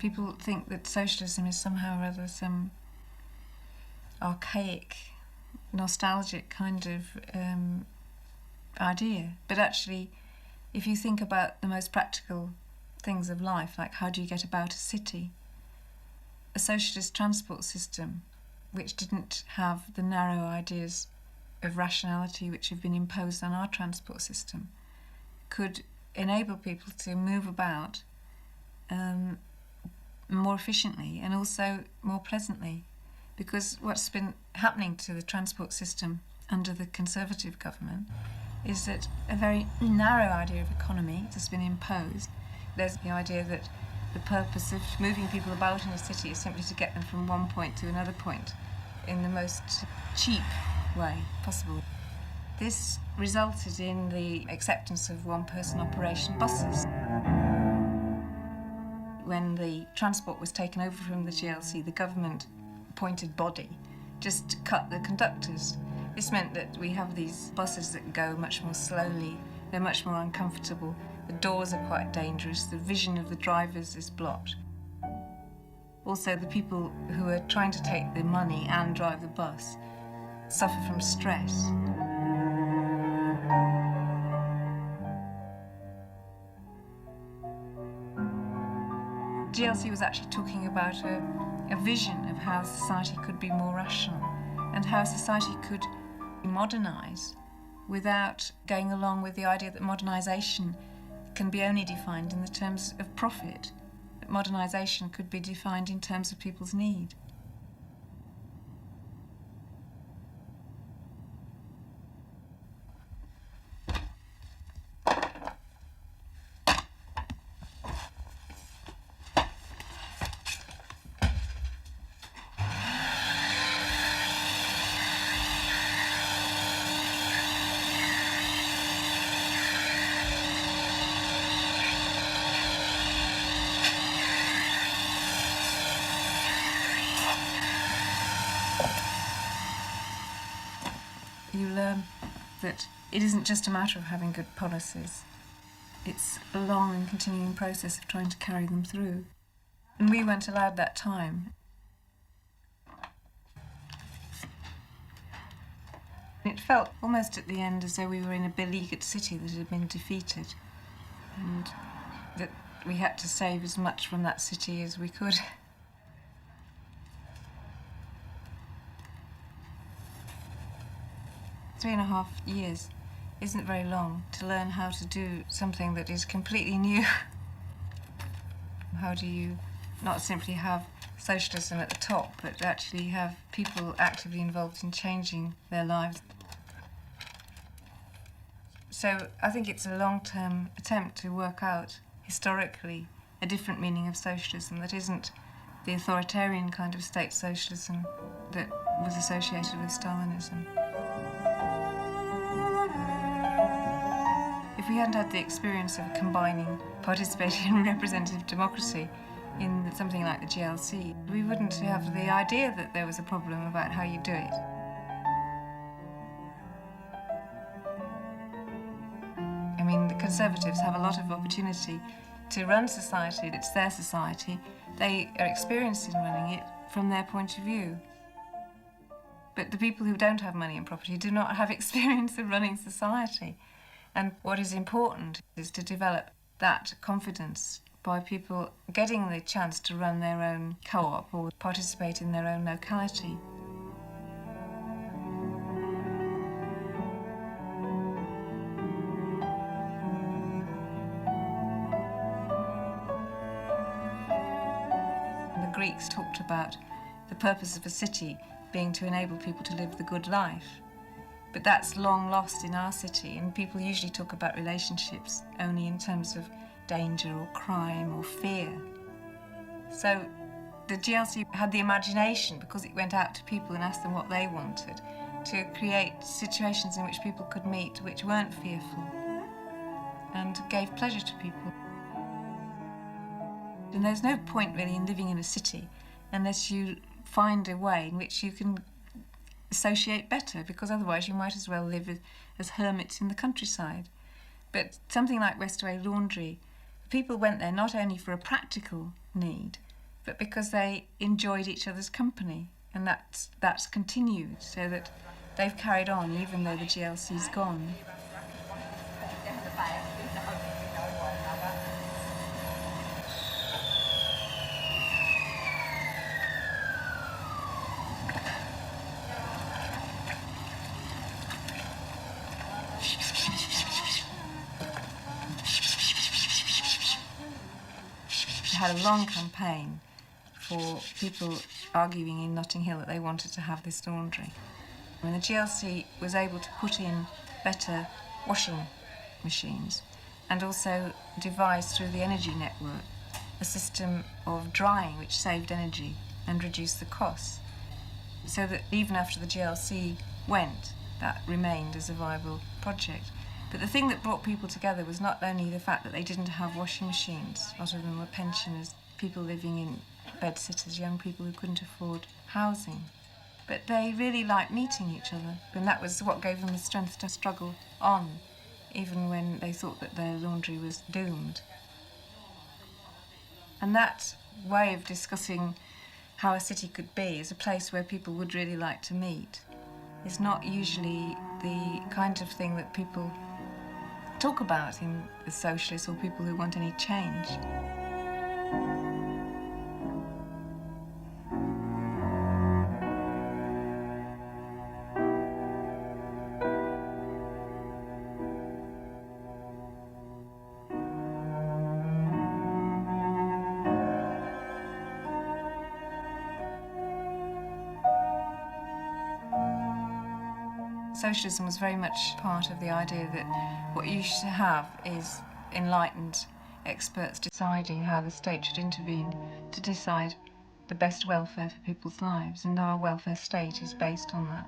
People think that socialism is somehow or other some archaic, nostalgic kind of idea. But actually, if you think about the most practical things of life, like how do you get about a city, a socialist transport system which didn't have the narrow ideas of rationality which have been imposed on our transport system could enable people to move about more efficiently and also more pleasantly. Because what's been happening to the transport system under the Conservative government is that a very narrow idea of economy has been imposed. There's the idea that the purpose of moving people about in a city is simply to get them from one point to another point in the most cheap way possible. This resulted in the acceptance of one-person operation buses. When the transport was taken over from the GLC, the government-appointed body just cut the conductors. This meant that we have these buses that go much more slowly, they're much more uncomfortable, the doors are quite dangerous, the vision of the drivers is blocked. Also, the people who are trying to take the money and drive the bus suffer from stress. GLC was actually talking about a vision of how society could be more rational and how society could modernise without going along with the idea that modernisation can be only defined in the terms of profit, that modernisation could be defined in terms of people's need. You learn that it isn't just a matter of having good policies. It's a long and continuing process of trying to carry them through. And we weren't allowed that time. It felt almost at the end as though we were in a beleaguered city that had been defeated, and that we had to save as much from that city as we could. 3.5 years isn't very long to learn how to do something that is completely new. How do you not simply have socialism at the top, but actually have people actively involved in changing their lives? So I think it's a long-term attempt to work out historically a different meaning of socialism that isn't the authoritarian kind of state socialism that was associated with Stalinism. If we hadn't had the experience of combining participatory and representative democracy in something like the GLC, we wouldn't have the idea that there was a problem about how you do it. I mean, the Conservatives have a lot of opportunity to run society. It's their society. They are experienced in running it from their point of view. But the people who don't have money and property do not have experience of running society. And what is important is to develop that confidence by people getting the chance to run their own co-op or participate in their own locality. The Greeks talked about the purpose of a city being to enable people to live the good life. But that's long lost in our city, and people usually talk about relationships only in terms of danger or crime or fear. So the GLC had the imagination, because it went out to people and asked them what they wanted, to create situations in which people could meet which weren't fearful and gave pleasure to people. And there's no point really in living in a city unless you find a way in which you can associate better, because otherwise you might as well live as hermits in the countryside. But something like Westway Laundry, people went there not only for a practical need, but because they enjoyed each other's company, and that's continued, so that they've carried on even though the GLC's gone. Had a long campaign for people arguing in Notting Hill that they wanted to have this laundry. And the GLC was able to put in better washing machines and also devise through the energy network a system of drying which saved energy and reduced the costs. So that even after the GLC went, that remained as a viable project. But the thing that brought people together was not only the fact that they didn't have washing machines. A lot of them were pensioners, people living in bedsitters, young people who couldn't afford housing. But they really liked meeting each other, and that was what gave them the strength to struggle on, even when they thought that their laundry was doomed. And that way of discussing how a city could be as a place where people would really like to meet is not usually the kind of thing that people talk about in the socialists or people who want any change. Socialism was very much part of the idea that what you should have is enlightened experts deciding how the state should intervene to decide the best welfare for people's lives, and our welfare state is based on that.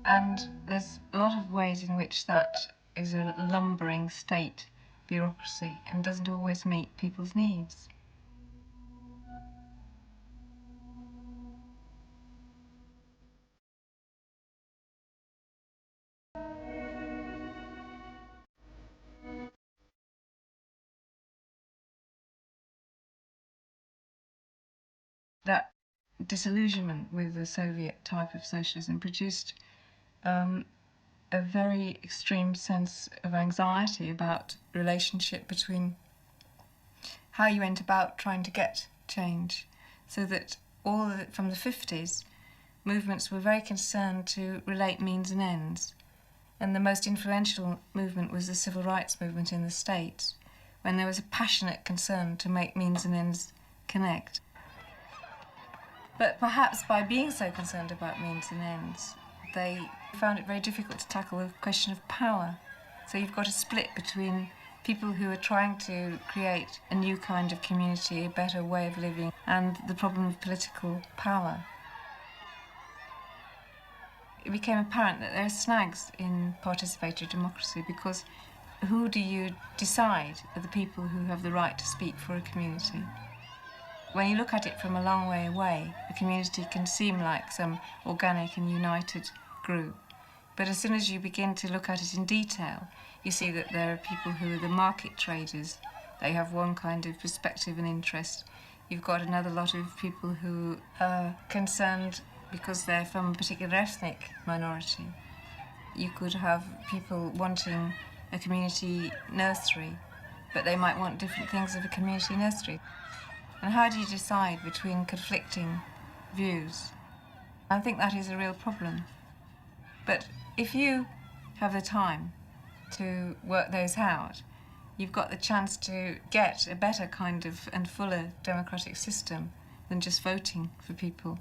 And there's a lot of ways in which that is a lumbering state bureaucracy and doesn't always meet people's needs. That disillusionment with the Soviet type of socialism produced a very extreme sense of anxiety about the relationship between how you went about trying to get change, so that from the 50s, movements were very concerned to relate means and ends. And the most influential movement was the civil rights movement in the States, when there was a passionate concern to make means and ends connect. But perhaps by being so concerned about means and ends, they found it very difficult to tackle the question of power. So you've got a split between people who are trying to create a new kind of community, a better way of living, and the problem of political power. It became apparent that there are snags in participatory democracy, because who do you decide are the people who have the right to speak for a community? When you look at it from a long way away, a community can seem like some organic and united group. But as soon as you begin to look at it in detail, you see that there are people who are the market traders. They have one kind of perspective and interest. You've got another lot of people who are concerned because they're from a particular ethnic minority. You could have people wanting a community nursery, but they might want different things of a community nursery. And how do you decide between conflicting views? I think that is a real problem. But if you have the time to work those out, you've got the chance to get a better kind of and fuller democratic system than just voting for people.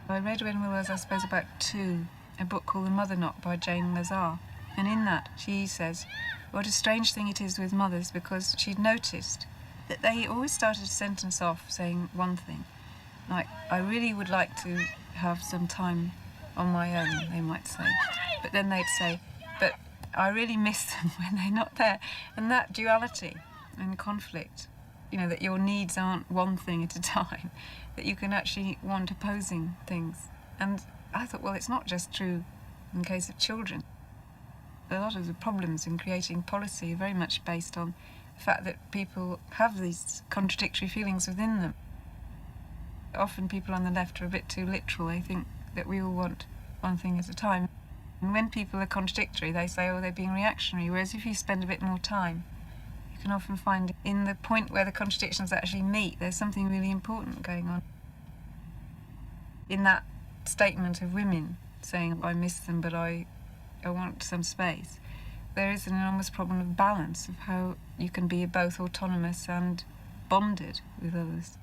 I read when I was, I suppose, about 2, a book called The Mother Knot by Jane Lazar. And in that, she says, what a strange thing it is with mothers, because she'd noticed that they always started a sentence off saying one thing. Like, I really would like to have some time on my own, they might say. But then they'd say, but I really miss them when they're not there. And that duality and conflict, you know, that your needs aren't one thing at a time, that you can actually want opposing things. And I thought, well, it's not just true in the case of children. A lot of the problems in creating policy are very much based on the fact that people have these contradictory feelings within them. Often people on the left are a bit too literal. They think that we all want one thing at a time. And when people are contradictory, they say, oh, they're being reactionary. Whereas if you spend a bit more time, you can often find in the point where the contradictions actually meet, there's something really important going on. In that statement of women saying, I miss them, but I want some space, there is an enormous problem of balance, of how you can be both autonomous and bonded with others.